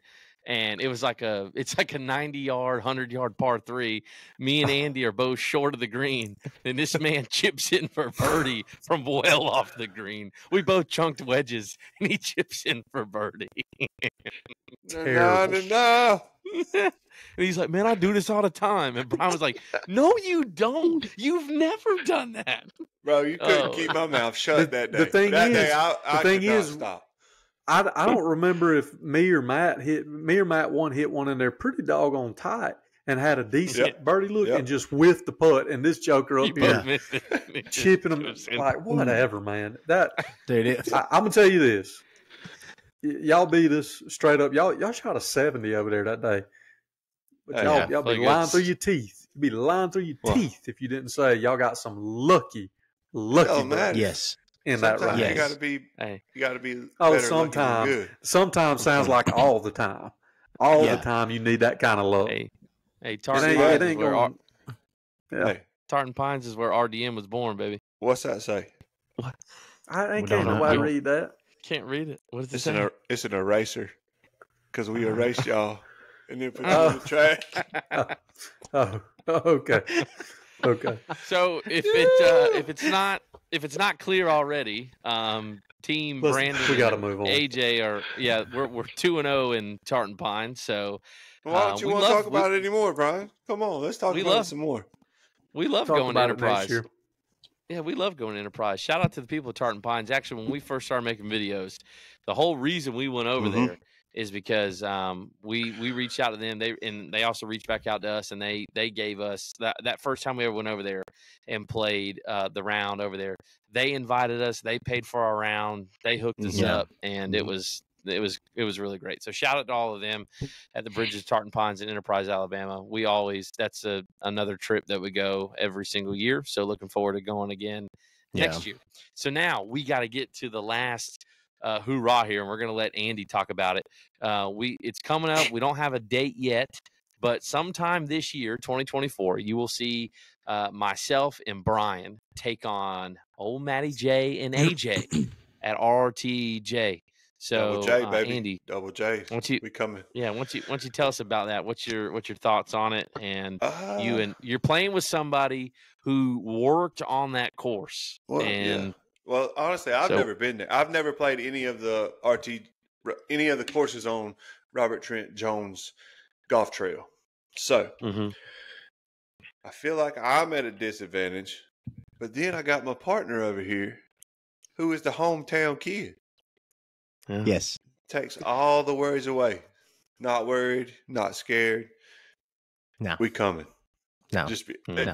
And it was it's like a 90-yard, 100-yard par 3. Me and Andy are both short of the green, and this man chips in for birdie from well off the green. We both chunked wedges, and he chips in for birdie. No. And he's like, man, I do this all the time. And Bryan was like, no, you don't. You've never done that. Bro, you couldn't keep my mouth shut that day. The thing is, stop. I don't remember if me or Matt hit one in there pretty doggone tight and had a decent birdie look and just whiffed the putt, and this joker up here chipping him like whatever, man. That dude, I'm gonna tell you this. Y'all beat us straight up. Y'all shot a 70 over there that day. But y'all be lying through your teeth. You'd be lying through your teeth if you didn't say y'all got some lucky man. Yes. In that round. You gotta be better sometimes sounds like all the time. All the time you need that kind of luck. Hey, Tartan Pines is where RDM was born, baby. What's that say? What? I ain't can't nobody read that. Can't read it. What does it say? It's an eraser. Because we erased y'all and then put it in the trash. Okay. So if it's not clear already, Team Brandon, we got to move on. AJ we're 2-0 in Tartan Pines. So why don't you want to talk about it anymore, Bryan? Come on, let's talk about it some more. We love going to Enterprise. Yeah, we love going to Enterprise. Shout out to the people at Tartan Pines. Actually, when we first started making videos, the whole reason we went over there is because we reached out to them. They also reached back out to us, and they gave us that first time we ever went over there and played the round over there. They invited us. They paid for our round. They hooked us up, and it was really great. So shout out to all of them at the Bridges Tartan Pines in Enterprise, Alabama. That's another trip that we go every single year. So looking forward to going again next year. So now we got to get to the last hoorah here, and we're going to let Andy talk about it. It's coming up. We don't have a date yet, but sometime this year, 2024, you will see myself and Bryan take on old Matty J and AJ at RTJ. So, Double J, baby. Andy, Double J. We coming. Yeah, once you tell us about that, what's your thoughts on it? And you're playing with somebody who worked on that course. Well, honestly, I've never been there. I've never played any of the courses on Robert Trent Jones Golf Trail. So I feel like I'm at a disadvantage. But then I got my partner over here, who is the hometown kid. Yeah. Yes. Takes all the worries away. Not worried, not scared. No. We coming. No.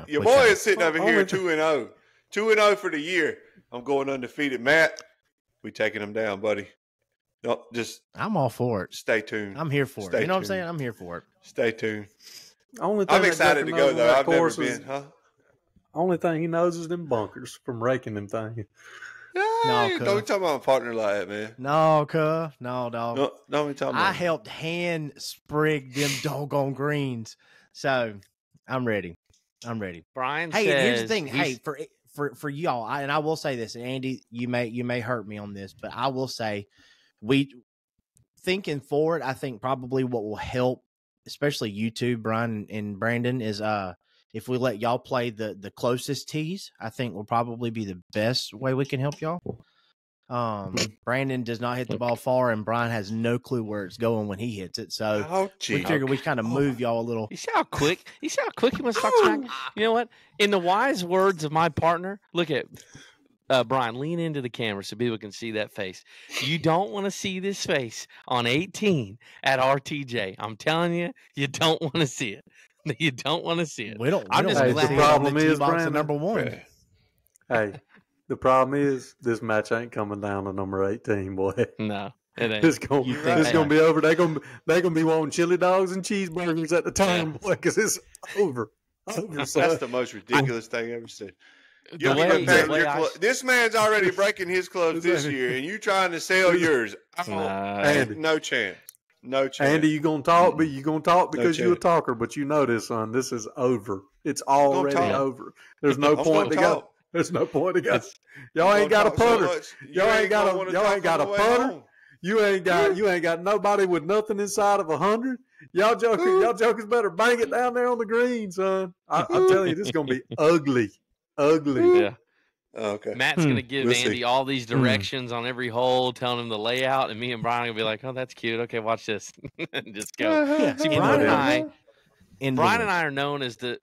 Your boy is sitting over here 2-0. 2-0 for the year. I'm going undefeated. Matt, we taking him down, buddy. No, I'm all for it. Stay tuned. I'm here for it. You know what I'm saying? I'm here for it. Stay tuned. I'm excited to go, though. I've never been. Only thing he knows is them bunkers from raking them things. Hey, don't be talking about a partner like that, man. No, dog. No, don't be talking about I helped hand sprig them doggone greens. So I'm ready. Bryan says here's the thing. Hey, for y'all, and I will say this, and Andy, you may hurt me on this, but I will say thinking forward, I think probably what will help, especially you two, Bryan and Brandon, is if we let y'all play the closest tees, I think will probably be the best way we can help y'all. Brandon does not hit the ball far, and Bryan has no clue where it's going when he hits it. So we figure we kind of move y'all a little. You see how quick he wants to talk smack? You know what? In the wise words of my partner, look at Bryan, lean into the camera so people can see that face. You don't want to see this face on 18 at RTJ. I'm telling you, you don't want to see it. You don't want to see it. We don't. The problem is, Brandon, number one. Hey, the problem is this match ain't coming down to number 18, boy. No, it ain't. It's gonna be over. They're gonna be wanting chili dogs and cheeseburgers at the time, boy, because it's over. That's the most ridiculous thing I've ever seen. This man's already breaking his clubs this year, and you trying to sell yours? Andy, no chance. No chance. Andy, you gonna talk? But you gonna talk because you're a talker. But you know this, son. This is over. It's already over. There's no point to go. There's no point to go. Y'all ain't got a punter. Y'all ain't got a punter. You ain't got nobody with nothing inside of 100. Y'all jokers better bang it down there on the green, son. I'm telling you, this is gonna be ugly. Yeah. Okay. Matt's going to give Andy all these directions on every hole, telling him the layout, and me and Bryan will be like, "Oh, that's cute. Okay, watch this," and just go. See, Bryan and I are known as the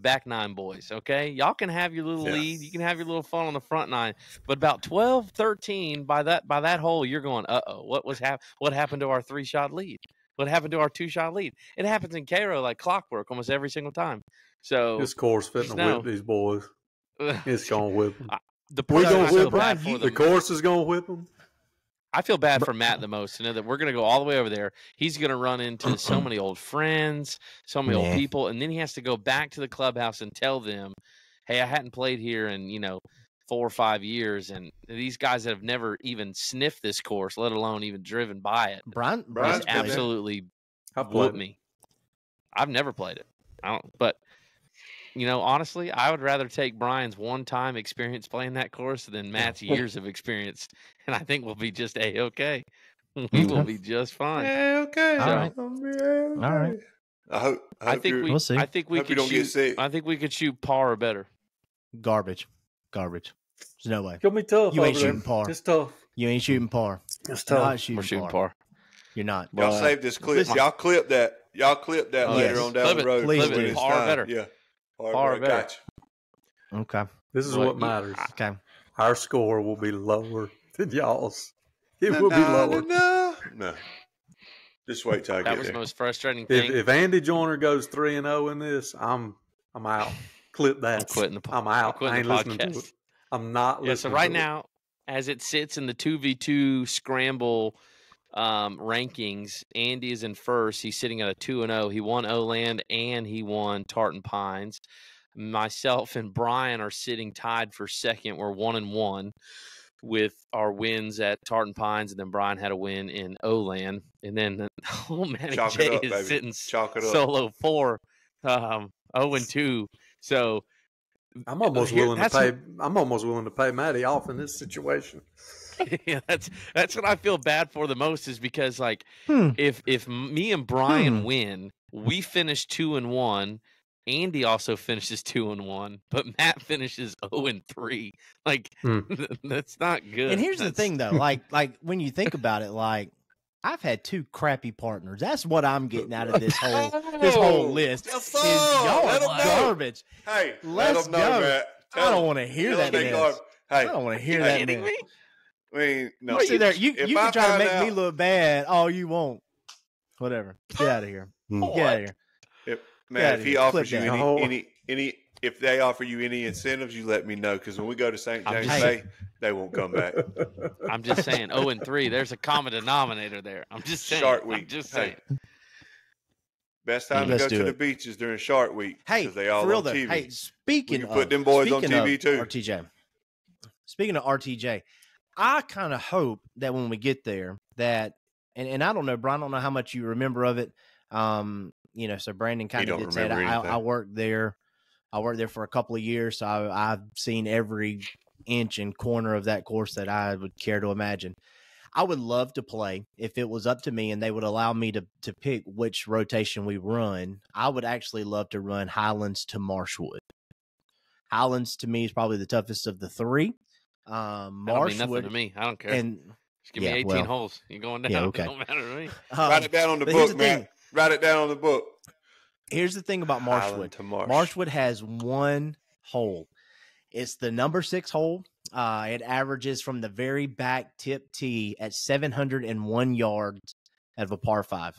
back nine boys. Okay, y'all can have your little lead, you can have your little fun on the front nine, but about 12, 13 by that hole, you're going, what happened to our 3-shot lead? What happened to our 2-shot lead? It happens in Cairo like clockwork almost every single time. So this course fitting to whip these boys. It's gonna whip them. The course is gonna whip them. I feel bad for Matt the most to know that we're going to go all the way over there. He's going to run into so many old friends, so many old people, and then he has to go back to the clubhouse and tell them, "Hey, I hadn't played here in 4 or 5 years, and these guys that have never even sniffed this course, let alone even driven by it, Bryan absolutely whooped me. I've never played it. I don't, but." Honestly, I would rather take Bryan's one-time experience playing that course than Matt's years of experience, and I think we'll be just A-okay. We will be just fine. A-okay. All right. I think we'll see. I think we could shoot par or better. Garbage. There's no way. It's gonna be tough. You ain't shooting par. It's tough. You ain't shooting par. It's tough. We're shooting par. You're not. Y'all save this clip. Y'all clip that. Later on down the road. Please do. Par better. Yeah. Par better. Gotcha. Okay. This is what matters. Okay. Our score will be lower than y'all's. It will be lower. No. Just wait till I get there. That was the most frustrating thing. If Andy Joyner goes 3-0 in this, I'm out. Clip that. I'm quitting the podcast. I'm out. I ain't listening to it. I'm not listening. So right now, as it sits in the 2v2 scramble rankings, Andy is in first. He's sitting at a 2-0. He won Oland and he won Tartan Pines. Myself and Bryan are sitting tied for second. We're 1-1 with our wins at Tartan Pines, and then Bryan had a win in Oland, and then Matty J is sitting solo 4, 0-2. So I'm almost willing to pay Matty off in this situation. Yeah, that's what I feel bad for the most is because like if me and Bryan win, we finish 2-1. Andy also finishes 2-1, but Matt finishes 0-3. Like that's not good. And here's the thing though, like when you think about it, like I've had 2 crappy partners. That's what I'm getting out of this whole list. Is y'all are garbage. Hey, let's go. Matt. I don't want to hear that. Hey, I don't want to hear that. Me? I mean, no. You can try to make me look bad all you want. Whatever. Get out of here. Get out of here. If he offers you any, if they offer you any incentives, you let me know because when we go to St. James Bay, they won't come back. I'm just saying, 0-3. There's a common denominator there. I'm just saying. Shark Week. I'm just saying. Best time to go to the beach is during Shark Week. Hey, they all for real on though. TV. Hey, speaking of put them boys on TV too. RTJ. Speaking of RTJ, I kind of hope that when we get there, that and I don't know, Brian, I don't know how much you remember of it. So Brandon kind of did say I worked there. I worked there for a couple of years, so I've seen every inch and corner of that course that I would care to imagine. I would love to play if it was up to me and they would allow me to pick which rotation we run. I would actually love to run Highlands to Marshwood. Highlands to me is probably the toughest of the 3. Marshwood nothing to me. I don't care. And just give me 18 holes. You're going down. Okay. It don't matter to me. Write it down on the book, man. Write it down on the book. Here's the thing about Marshwood. Marshwood has 1 hole. It's the number 6 hole. It averages from the very back tip tee at 701 yards out of a par 5.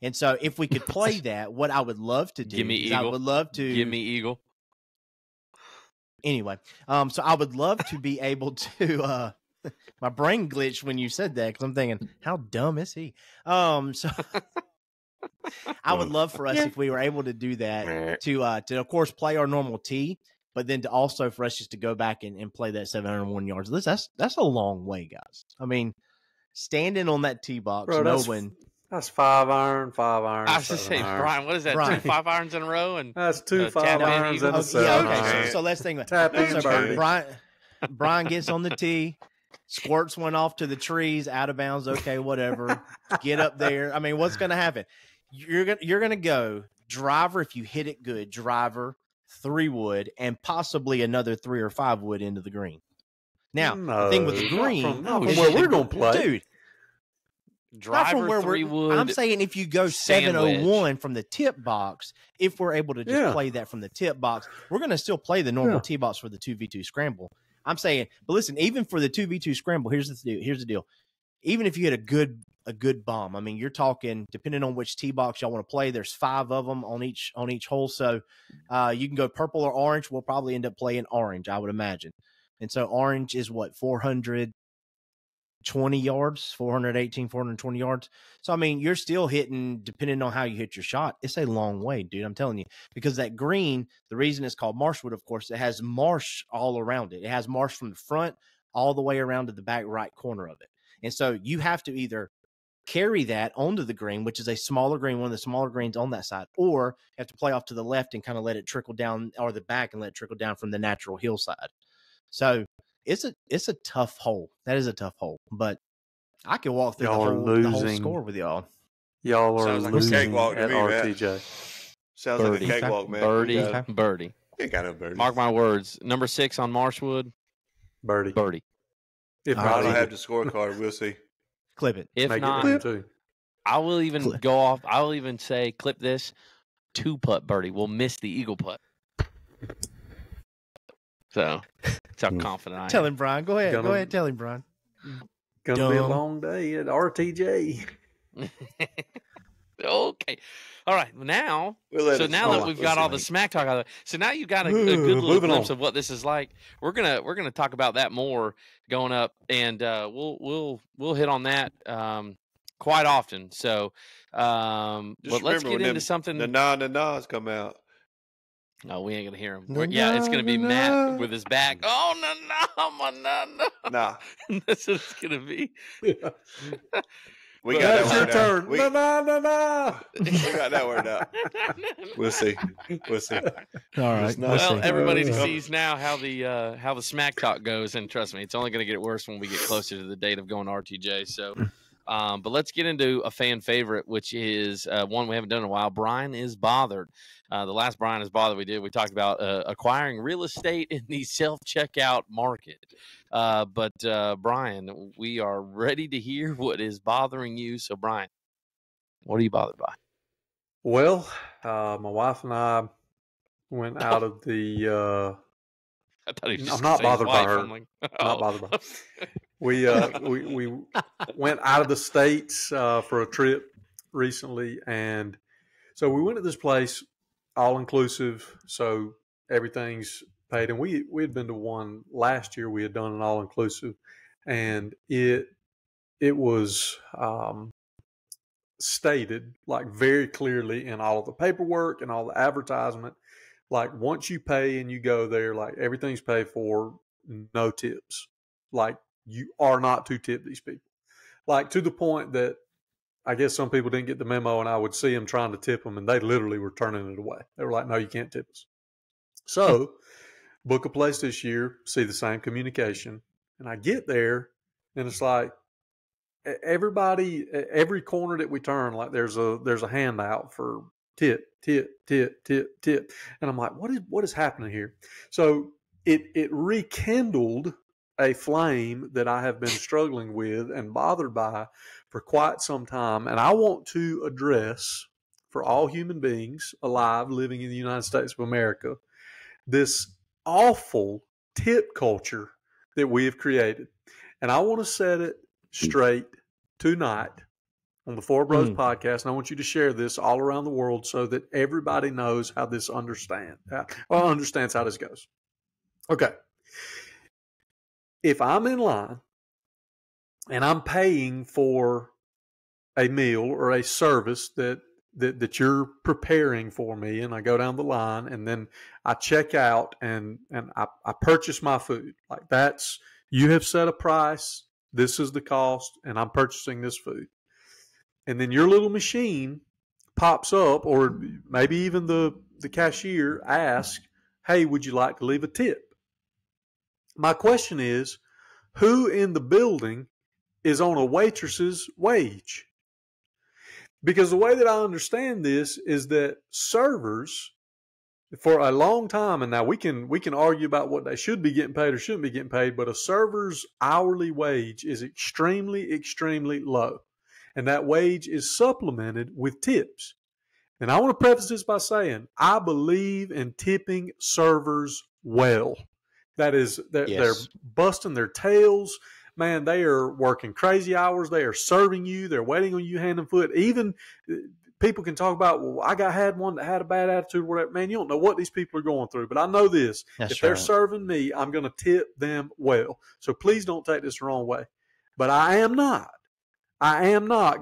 And so if we could play that, what I would love to do Give me is Eagle. I would love to Give me Eagle. Anyway, so I would love to be able to my brain glitched when you said that because I'm thinking, how dumb is he? So I would love for us if we were able to do that to of course play our normal tee, but then to also for us just to go back and play that 701 yards. That's a long way, guys. I mean, standing on that tee box, knowing that's 5 iron. I was just saying, Bryan, what is that? Brian. 2 5-irons in a row, and that's 2 5-irons and a 7-iron. So let's think about it. So Bryan gets on the tee, squirts one off to the trees, out of bounds. Okay, whatever. Get up there. I mean, what's going to happen? You're gonna go driver if you hit it good. Driver 3 wood and possibly another 3 or 5 wood into the green. Now the thing with the green, from where we're gonna play, dude. Driver 3 wood. I'm saying if you go 701 from the tip box, if we're able to just play that from the tip box, we're going to still play the normal tee box for the 2v2 scramble. I'm saying, but listen, even for the 2v2 scramble, here's the deal. Even if you hit a good bomb, I mean, you're talking depending on which tee box y'all want to play. There's 5 of them on each hole, so you can go purple or orange. We'll probably end up playing orange, I would imagine. And so orange is what 420 yards, 420 yards. So, I mean, you're still hitting, depending on how you hit your shot, it's a long way, dude. I'm telling you, because that green, the reason it's called Marshwood, of course, it has marsh all around it. It has marsh from the front all the way around to the back right corner of it. And so you have to either carry that onto the green, which is a smaller green, one of the smaller greens on that side, or you have to play off to the left and kind of let it trickle down, or the back and let it trickle down from the natural hillside. So it's a tough hole. That is a tough hole, but I can walk through the whole score with y'all. Y'all are losing like a cakewalk to at me, RTJ. Man. Sounds like a cakewalk, man. Birdie. Ain't got no birdie. Mark my words. Number 6 on Marshwood. Birdie. If I don't have the scorecard, we'll see. Clip it. If Make not, I will even go off. I will even say, clip this 2-putt birdie. We'll miss the eagle putt. So that's how confident I am. Tell him, Brian. Go ahead. Tell him, Brian. Gonna be a long day at RTJ. Okay. All right. Now that we've got all the smack talk out of it, so now you've got a good little glimpse of what this is like. We're gonna talk about that more going up, and we'll hit on that quite often. So, but let's get into something. The nas come out. No, we ain't gonna hear him. It's gonna be Matt with his back. Oh no. Nah, That's what it's gonna be. We got That's your turn. We got that word out. We'll see. All right. Well, everybody sees now how the smack talk goes, and trust me, it's only going to get worse when we get closer to the date of going to RTJ. So, but let's get into a fan favorite, which is one we haven't done in a while. Bryan is bothered. The last Bryan is bothered we talked about acquiring real estate in the self-checkout market. But Bryan, we are ready to hear what is bothering you. So, Bryan, what are you bothered by? Well, my wife and I went out of the. I thought he was just I'm not bothered by her. I'm like, Not bothered by her. We went out of the States for a trip recently, and so we went to this place, all inclusive. So everything's paid, and we had been to one last year. We had done an all inclusive, and it was stated like very clearly in all of the paperwork and all the advertisement, like once you pay and you go there, like everything's paid for, no tips. Like you are not to tip these people, like to the point that I guess some people didn't get the memo, and I would see them trying to tip them and they literally were turning it away. They were like, no, you can't tip us. So book a place this year, see the same communication. And I get there and it's like, everybody, every corner that we turn, like there's a handout for tip. And I'm like, what is happening here? So it rekindled a flame that I have been struggling with and bothered by for quite some time. And I want to address, for all human beings alive living in the United States of America, this awful tip culture that we have created. And I want to set it straight tonight on the ForeBros podcast, and I want you to share this all around the world so that everybody knows how this understands how this goes. Okay. If I'm in line and I'm paying for a meal or a service that you're preparing for me, and I go down the line and then I check out and I purchase my food, like that's, you have set a price, this is the cost, and I'm purchasing this food. And then your little machine pops up, or maybe even the cashier asks, hey, would you like to leave a tip? My question is, who in the building is on a waitress's wage? Because the way that I understand this is that servers, for a long time, and now we can argue about what they should be getting paid or shouldn't be getting paid, but a server's hourly wage is extremely, extremely low. And that wage is supplemented with tips. And I want to preface this by saying, I believe in tipping servers well. That is, they're busting their tails. Man, they are working crazy hours. They are serving you. They're waiting on you hand and foot. Even people can talk about, well, I had one that had a bad attitude or whatever. Man, you don't know what these people are going through. But I know this. If they're serving me, I'm going to tip them well. So please don't take this the wrong way. But I am not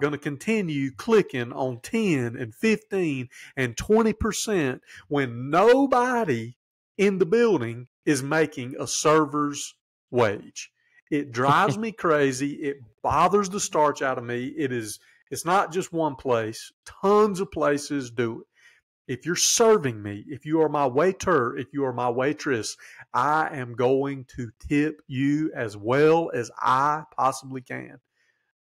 going to continue clicking on 10 and 15 and 20% when nobody in the building is making a server's wage. It drives me crazy. It bothers the starch out of me. It's not just one place. Tons of places do it. If you're serving me, if you are my waiter, if you are my waitress, I am going to tip you as well as I possibly can.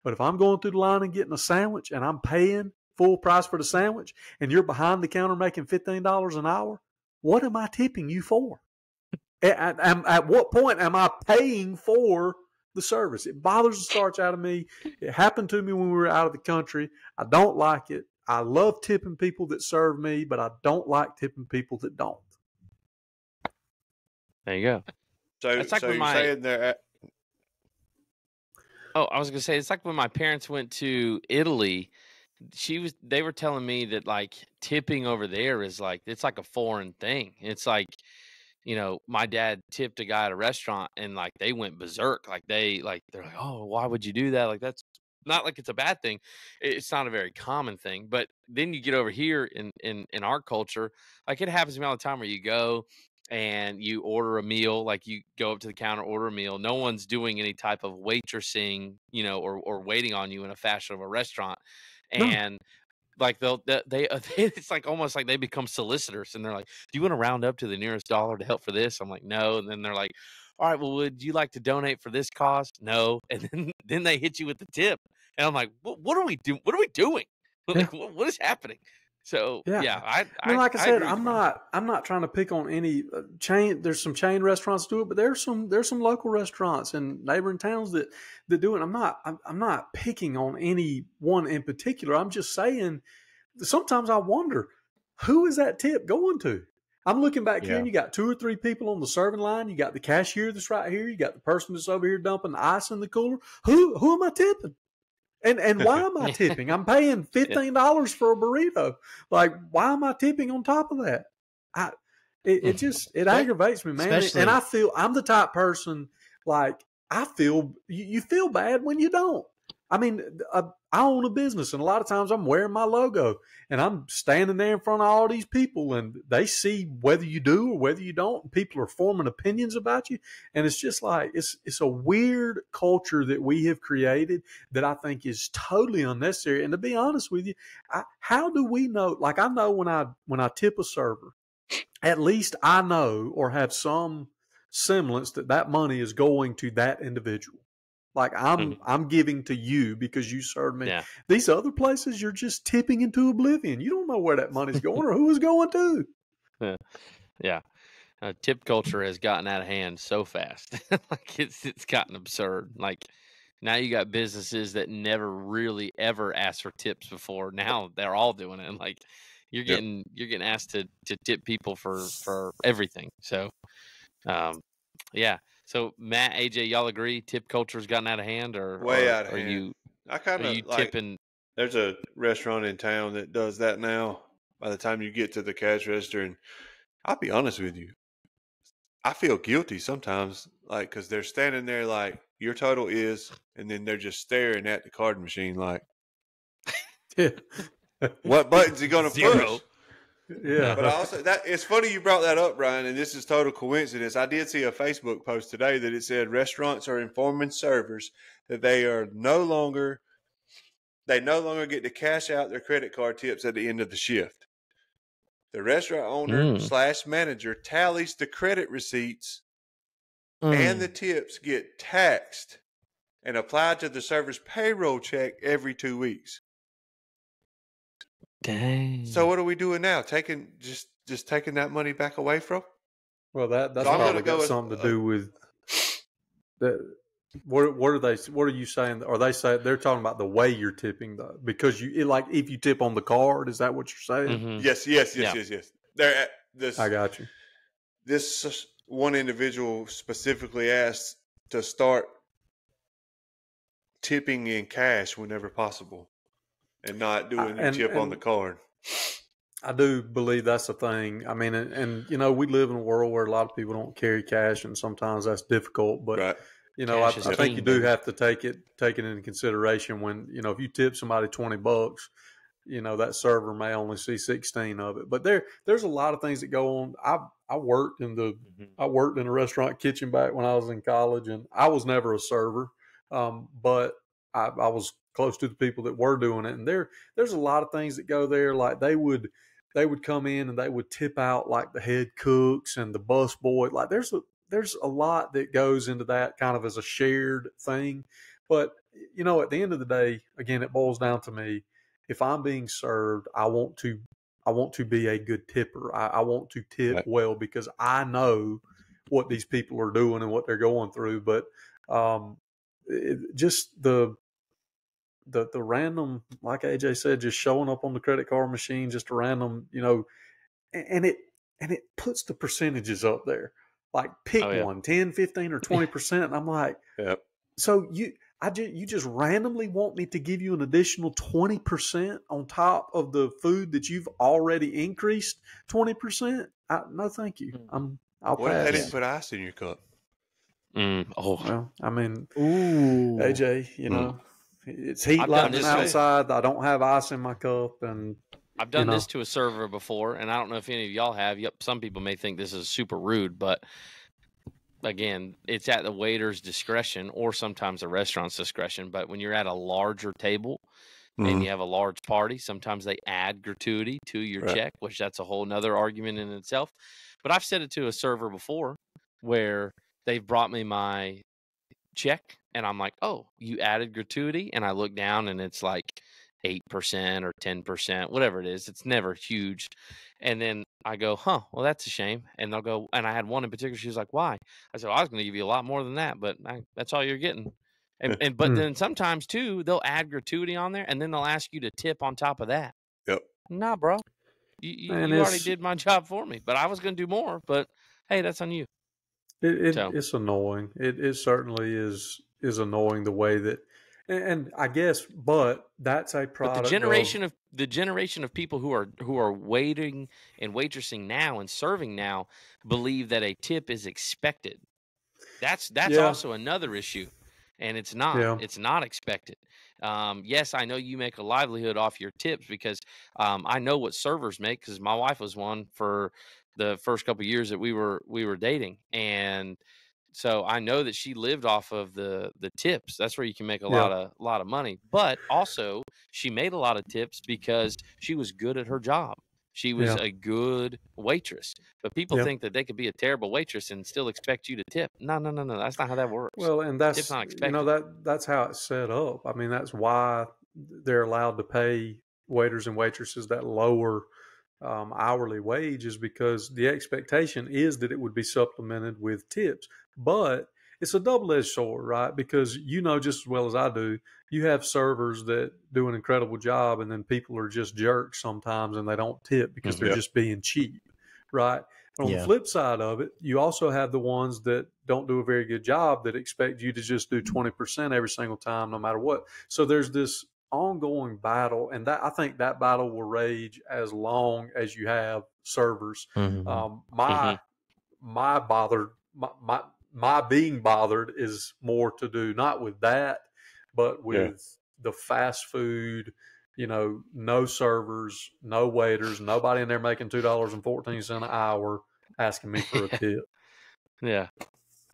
But if I'm going through the line and getting a sandwich and I'm paying full price for the sandwich and you're behind the counter making $15 an hour, what am I tipping you for? At what point am I paying for the service? It bothers the starch out of me. It happened to me when we were out of the country. I don't like it. I love tipping people that serve me, but I don't like tipping people that don't. There you go. So you're saying there. Oh, I was gonna say, it's like when my parents went to Italy. They were telling me that like tipping over there is like, it's like a foreign thing. It's like, you know, my dad tipped a guy at a restaurant and like they went berserk. They're like, oh, why would you do that? Like, that's not like it's a bad thing. It's not a very common thing. But then you get over here in our culture, like it happens to me all the time where you go and you order a meal, like you go up to the counter, order a meal. No one's doing any type of waitressing, or waiting on you in a fashion of a restaurant. No. And like they it's like almost like they become solicitors, and they're like, "Do you want to round up to the nearest dollar to help for this?" I'm like, "No." And then they're like, "All right, well, would you like to donate for this cost?" No. And then they hit you with the tip, and I'm like, "What are we doing? What are we doing? Like, what is happening?" So yeah, I mean, like I said, I'm not trying to pick on any chain. There's some chain restaurants do it, but there's some local restaurants in neighboring towns that do it. I'm not picking on any one in particular. I'm just saying sometimes I wonder, who is that tip going to? I'm looking back here, and you got 2 or 3 people on the serving line. You got the cashier that's right here. You got the person that's over here dumping the ice in the cooler. Who am I tipping? And why am I tipping? I'm paying $15 for a burrito. Like, why am I tipping on top of that? It aggravates me, man. And I feel I'm the type person, like, you feel bad when you don't. I mean, I own a business, and a lot of times I'm wearing my logo, and I'm standing there in front of all these people, and they see whether you do or whether you don't. And people are forming opinions about you, and it's just like it's a weird culture that we have created that I think is totally unnecessary. And to be honest with you, how do we know? Like, I know when I tip a server, at least I know or have some semblance that money is going to that individual. Like, I'm giving to you because you served me. Yeah. These other places, you're just tipping into oblivion. You don't know where that money's going or who it's going to. Yeah. Tip culture has gotten out of hand so fast. Like, it's gotten absurd. Like, now you got businesses that never really ever asked for tips before. Now they're all doing it. And like, you're getting asked to tip people for everything. So, yeah. So Matt, AJ, y'all agree tip culture has gotten out of hand, or way out of hand? Are you tipping? There's a restaurant in town that does that now. By the time you get to the cash register, and I'll be honest with you, I feel guilty sometimes, like, because they're standing there like, your total is, and then they're just staring at the card machine like, what button's he gonna push? Yeah. But also, it's funny you brought that up, Bryan, and this is total coincidence. I did see a Facebook post today that it said restaurants are informing servers that they no longer get to cash out their credit card tips at the end of the shift. The restaurant owner / manager tallies the credit receipts, and the tips get taxed and applied to the server's payroll check every 2 weeks. Dang. So what are we doing now? Just taking that money back away from? Well, that's probably got something to do with the. What are you saying? Are they saying they're talking about the way you're tipping, though? Because like if you tip on the card, is that what you're saying? Mm-hmm. Yes. I got you. This one individual specifically asked to start tipping in cash whenever possible, and not doing your tip on the card. I do believe that's a thing. I mean, and we live in a world where a lot of people don't carry cash, and sometimes that's difficult. But right. I think you do have to take it into consideration when if you tip somebody $20, that server may only see 16 of it. But there's a lot of things that go on. I worked in a restaurant kitchen back when I was in college, and I was never a server, but I was close to the people that were doing it. And there's a lot of things that go there. Like they would come in and they would tip out like the head cooks and the bus boy. Like there's a lot that goes into that kind of as a shared thing. But, at the end of the day, again, it boils down to me. If I'm being served, I want to be a good tipper. I want to tip well because I know what these people are doing and what they're going through. But just the random, like AJ said, just showing up on the credit card machine, just a random, and it puts the percentages up there. Like pick one, 10, 15, or 20%. And I'm like, so you just randomly want me to give you an additional 20% on top of the food that you've already increased 20%? No, thank you. I'll what pass. if they didn't put ice in your cup? Well, I mean, AJ, it's heat lightning outside. I don't have ice in my cup, and I've done this to a server before, and I don't know if any of y'all have. Yep, some people may think this is super rude, but again, it's at the waiter's discretion or sometimes the restaurant's discretion. But when you're at a larger table and you have a large party, sometimes they add gratuity to your check, which that's a whole nother argument in itself. But I've said it to a server before where they've brought me my check and I'm like, oh, you added gratuity? And I look down and it's like 8% or 10%, whatever it is. It's never huge. And then I go, well, that's a shame. And they'll go, and I had one in particular. She was like, why? I said, well, I was going to give you a lot more than that, but that's all you're getting. But then sometimes too, they'll add gratuity on there and then they'll ask you to tip on top of that. Yep. Nah, bro. You already did my job for me, but I was going to do more. But hey, that's on you. It's annoying. It certainly is annoying the way that, and I guess, but that's a product. But the generation of people who are waiting and waitressing now and serving now believe that a tip is expected. That's also another issue, and it's not. Yeah. It's not expected. Yes, I know you make a livelihood off your tips because I know what servers make because my wife was one for the first couple of years that we were dating, and so I know that she lived off of the tips. That's where you can make a lot of money. But also, she made a lot of tips because she was good at her job. She was a good waitress. But people think that they could be a terrible waitress and still expect you to tip. No. That's not how that works. Well, and that's not expected. That's how it's set up. I mean, that's why they're allowed to pay waiters and waitresses that lower hourly wage is because the expectation is that it would be supplemented with tips. But it's a double-edged sword, right? Because you know just as well as I do, you have servers that do an incredible job and then people are just jerks sometimes and they don't tip because they're just being cheap, right? But on the flip side of it, you also have the ones that don't do a very good job that expect you to just do 20% every single time no matter what. So there's this ongoing battle, and that I think that battle will rage as long as you have servers. My being bothered is more to do not with that, but with the fast food. You know, no servers, no waiters, nobody in there making $2.14 an hour asking me for a tip. Yeah.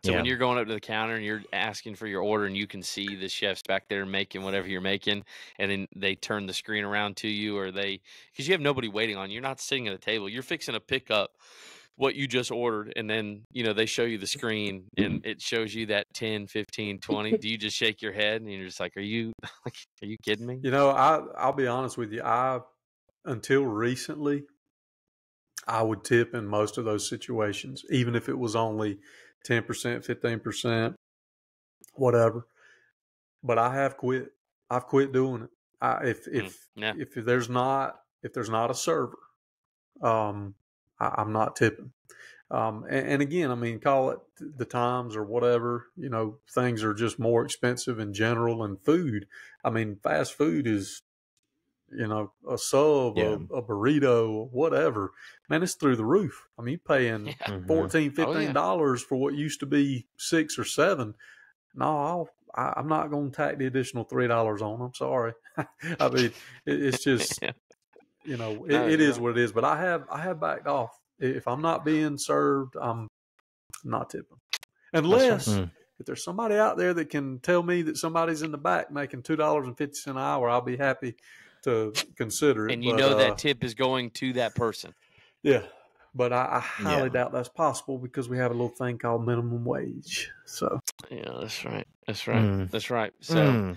So when you're going up to the counter and you're asking for your order and you can see the chefs back there making whatever you're making, and then they turn the screen around to you, or because you have nobody waiting on you, you're not sitting at a table, you're fixing to pick up what you just ordered, and then they show you the screen and it shows you that 10, 15, 20. Do you just shake your head and you're just like, are you kidding me? You know, I'll be honest with you. Until recently, I would tip in most of those situations, even if it was only 10%, 15%, whatever. But I have quit. I've quit doing it. If there's not a server, I'm not tipping. And again, I mean, call it the times or whatever. You know, things are just more expensive in general, and food. I mean, fast food is, a sub, a burrito, whatever. Man, it's through the roof. I mean, you're paying $14, $15 for what used to be $6 or $7. No, I'm not going to tack the additional $3 on. I'm sorry. I mean, it's just, it is what it is. But I have backed off. If I'm not being served, I'm not tipping. Unless if there's somebody out there that can tell me that somebody's in the back making $2.50 an hour, I'll be happy to consider it. And that tip is going to that person. Yeah. But I highly doubt that's possible because we have a little thing called minimum wage. So yeah, that's right. That's right. So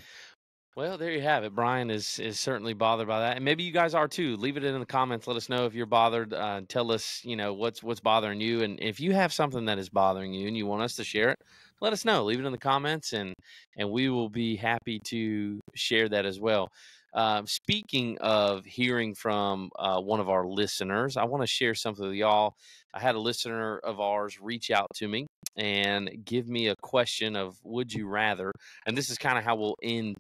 well, there you have it. Bryan is certainly bothered by that, and maybe you guys are too. Leave it in the comments. Let us know if you're bothered. Tell us, what's bothering you, and if you have something that is bothering you and you want us to share it, let us know. Leave it in the comments, and we will be happy to share that as well. Speaking of hearing from one of our listeners, I want to share something with y'all. I had a listener of ours reach out to me and give me a question of would you rather, and this is kind of how we'll end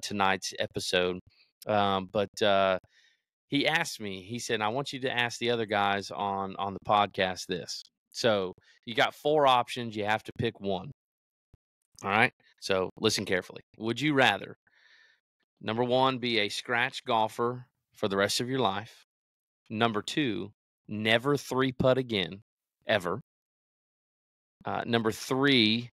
tonight's episode. But he asked me, he said, I want you to ask the other guys on the podcast this. So you got 4 options. You have to pick one. All right. So listen carefully. Would you rather, number 1, be a scratch golfer for the rest of your life. Number 2, never 3-putt again, ever. Number 3,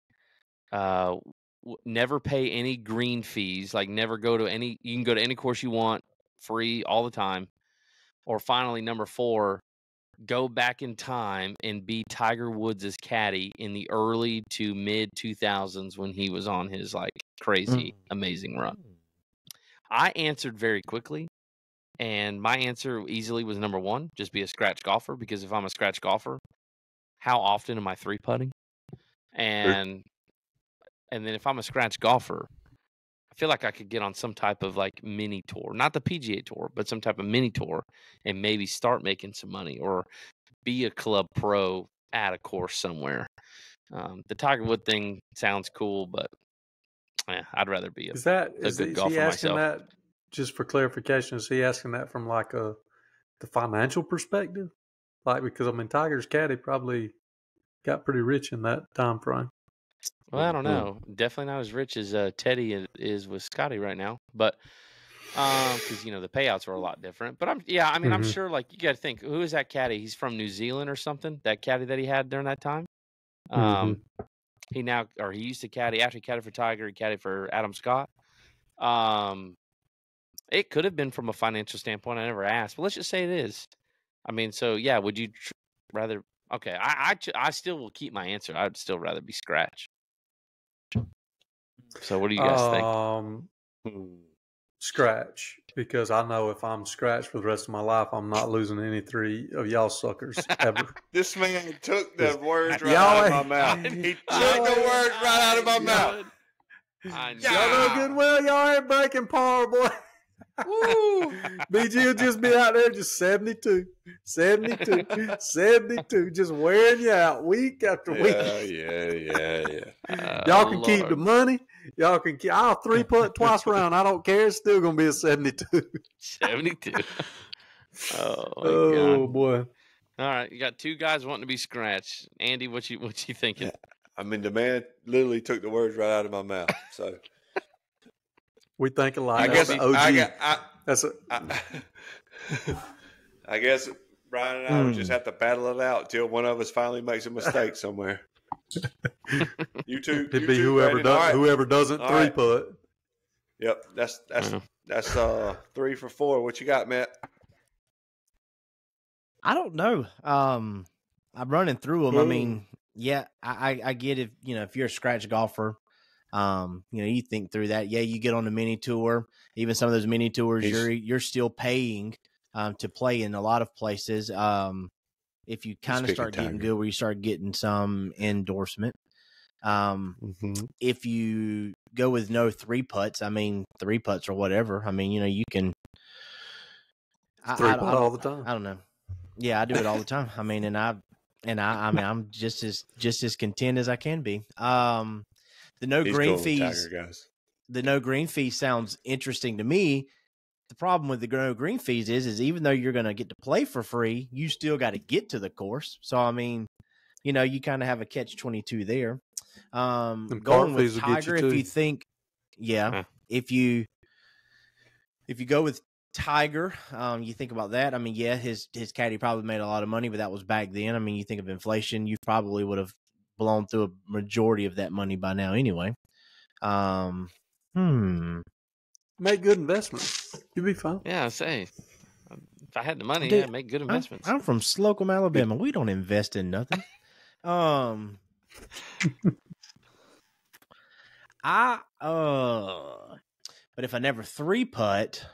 never pay any green fees. Like never go to any. You can go to any course you want, free all the time. Or finally, number 4, go back in time and be Tiger Woods' caddy in the early to mid 2000s when he was on his like crazy, amazing run. I answered very quickly, and my answer easily was number 1, just be a scratch golfer, because if I'm a scratch golfer, how often am I 3-putting? And then if I'm a scratch golfer, I feel like I could get on some type of like mini tour, not the PGA tour, but some type of mini tour, and maybe start making some money or be a club pro at a course somewhere. The Tiger Wood thing sounds cool, but I'd rather be a good golfer myself. That, just for clarification, is he asking that from like the financial perspective? Like, because I mean, Tiger's caddy probably got pretty rich in that time frame. Well, I don't know. Definitely not as rich as Teddy is with Scotty right now, but because the payouts are a lot different. But I'm sure. Like, you got to think, who is that caddy? He's from New Zealand or something. That caddy that he had during that time. He used to caddy after he caddied for Tiger. He caddied for Adam Scott. It could have been from a financial standpoint. I never asked, but let's just say it is. I mean, so yeah. Would you rather? Okay, I still will keep my answer. I'd still rather be scratch. So what do you guys think? Scratch, because I know if I'm scratch for the rest of my life, I'm not losing any 3 of y'all suckers ever. This man took the words right out of my mouth. He took the words right out of my mouth. Y'all know good well y'all ain't breaking par, boy. Woo! BG will just be out there just 72, just wearing you out week after week. Yeah. Y'all can keep the money. Y'all can keep. I'll 3-putt twice around. I don't care. It's still gonna be a 72. 72. Oh boy. All right, you got 2 guys wanting to be scratched. Andy, what you thinking? I mean, the man literally took the words right out of my mouth. So we think alike. I guess OG. I guess Bryan and I would just have to battle it out till one of us finally makes a mistake somewhere. You two. It'd be whoever doesn't 3-putt. Yep, that's 3 for 4. What you got, Matt? I don't know. I'm running through them. I mean, yeah, I get if you're a scratch golfer, you think through that. Yeah, you get on the mini tour. Even some of those mini tours, you're still paying to play in a lot of places. If you kind of start getting good, where you start getting some endorsement. If you go with no 3-putts, I mean 3-putts or whatever. I mean, you can 3-putt all the time. I don't know. Yeah, I do it all the time. I mean, I'm just as content as I can be. The no green fees. The no green fee sounds interesting to me. The problem with the no green fees is even though you're going to get to play for free, you still got to get to the course. So, I mean, you kind of have a catch-22 there. Going with Tiger, if you think, if you go with Tiger, you think about that. I mean, yeah, his caddy probably made a lot of money, but that was back then. I mean, you think of inflation, you probably would have blown through a majority of that money by now anyway. Make good investments. You'll be fine. Yeah, I say. If I had the money, I'd make good investments. I'm from Slocum, Alabama. We don't invest in nothing. But if I never 3-putt,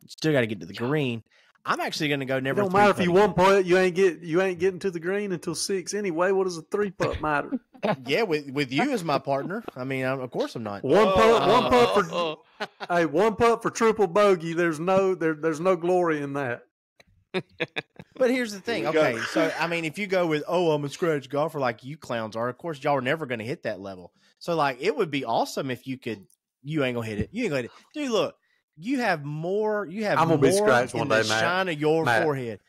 still got to get to the green. I'm actually going to go never. It don't matter if you 1-putt, you ain't getting to the green until 6 anyway. What does a 3-putt matter? Yeah, with you as my partner. I mean, of course I'm not. 1-putt for triple bogey. There's no glory in that. But here's the thing. Okay, so I mean, if you go with I'm a scratch golfer like you clowns are, of course y'all are never going to hit that level. So like, it would be awesome if you could. You ain't gonna hit it. You ain't gonna hit it, dude. Look. You have more. I'm gonna be scratched one day, Matt. Shine of your forehead.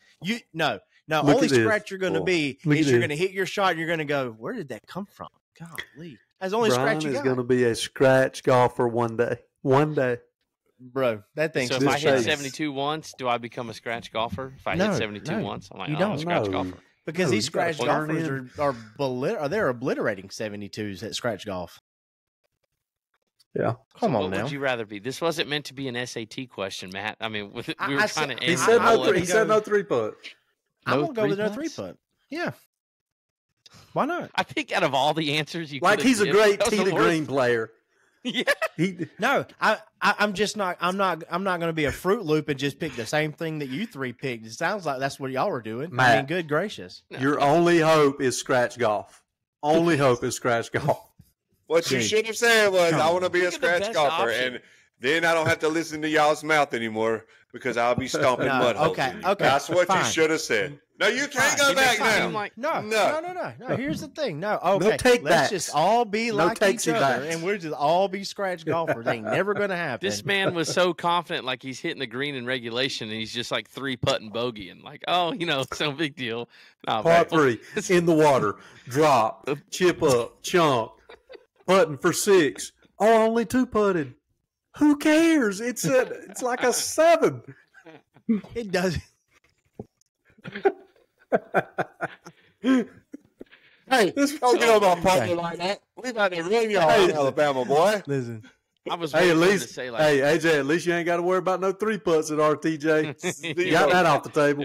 No. Only scratch you're gonna be is you're gonna hit your shot. And you're gonna go. Where did that come from? Golly, that's only Bryan scratch you got. Is gonna be a scratch golfer one day. One day. bro, that thing's So if This I hit face. 72 once, do I become a scratch golfer? If I No, hit 72 no, once, I'm like, you oh, I'm a don't. scratch No. golfer. Because No, these you gotta scratch turn golfers they're obliterating 72s at scratch golf. Yeah. Come So on what now. would you rather be? This wasn't meant to be an SAT question, Matt. I mean, we were I trying said- to He end said the no. whole He said no 3-putt. I'm No gonna go with no 3-putts? 3-putt. Yeah. Why not? I think out of all the answers you Like could have he's a given, great that was tee the to worst. green player. Yeah. No, I'm just not. I'm not going to be a Fruit Loop and just pick the same thing that you three picked. It sounds like that's what y'all were doing. I mean, Matt. good gracious. Your only hope is scratch golf. Only hope is scratch golf. What you Dude. should have said was, Come I on. want to be a Think of the scratch best golfer, option. and then I don't have to listen to y'all's mouth anymore because I'll be stomping No, mud holes okay, in you. okay, That's what you fine. should have said. No, you can't Fine. go You make back it now. seem like- No. Here's the thing. No, okay. take Let's backs. just all be No like each takesy other, backs. and we'll just all be scratch golfers. Ain't never going to happen. This man was so confident, like he's hitting the green in regulation, and he's just like 3-putting bogey, and like, oh, it's no big deal. No, Par man. 3 in the water, drop, chip up, chunk, putting for 6. Oh, only 2-putted. Who cares? It's like a 7. It does. Hey, don't get on my partner like that. We about to run y'all in Alabama, boy. Listen. I was Hey, at waiting for him least, to say like, hey, AJ, at least you ain't got to worry about no 3-putts at RTJ. You got that off the table.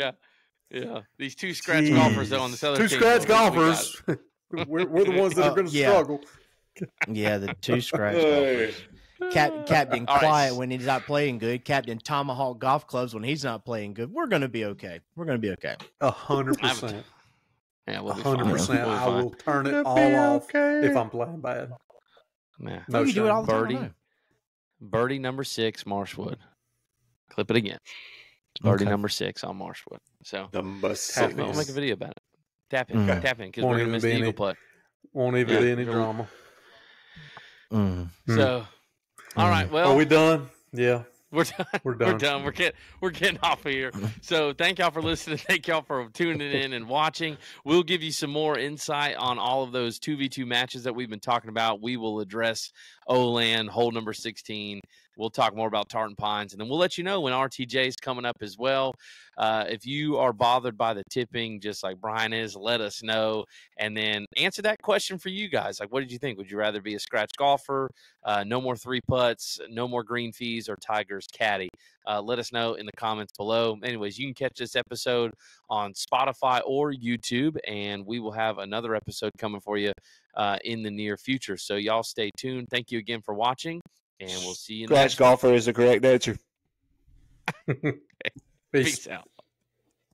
yeah. These two scratch Jeez. golfers on this other 2 team. scratch we got golfers. we're the ones that are going to Yeah. struggle. Yeah, the two scratch Hey. golfers. Captain All right. Quiet when he's not playing good. Captain Tomahawk Golf Clubs when he's not playing good. We're going to be okay. We're going to be okay. 100%. Yeah, we'll be fine. 100%. We'll be I fine. will turn it It'll all be off okay. if I'm playing bad. Yeah. No you do it all the time. I Birdie. know. Birdie number 6, Marshwood. Clip it again. Birdie Okay. number 6 on Marshwood. So Number I'll 6. make a video about it. Tap in, Mm. tap in, because Won't we're even gonna miss be the any- eagle putt. Won't even Yeah. be any drama. Mm. So, all right. Well, Are we done? Yeah, we're done. we're We're done. done. We're getting off of here. So thank y'all for listening. Thank y'all for tuning in and watching. We'll give you some more insight on all of those 2v2 matches that we've been talking about. We will address Olan, hole number 16. We'll talk more about Tartan Pines, and then we'll let you know when RTJ is coming up as well. If you are bothered by the tipping, just like Bryan is, let us know, and then answer that question for you guys. Like, what did you think? Would you rather be a scratch golfer, no more 3-putts, no more green fees, or Tiger's caddy? Let us know in the comments below. Anyways, you can catch this episode on Spotify or YouTube, and we will have another episode coming for you in the near future. So y'all stay tuned. Thank you again for watching. And we'll see you Scratch next golfer is the correct answer. Peace. Peace out.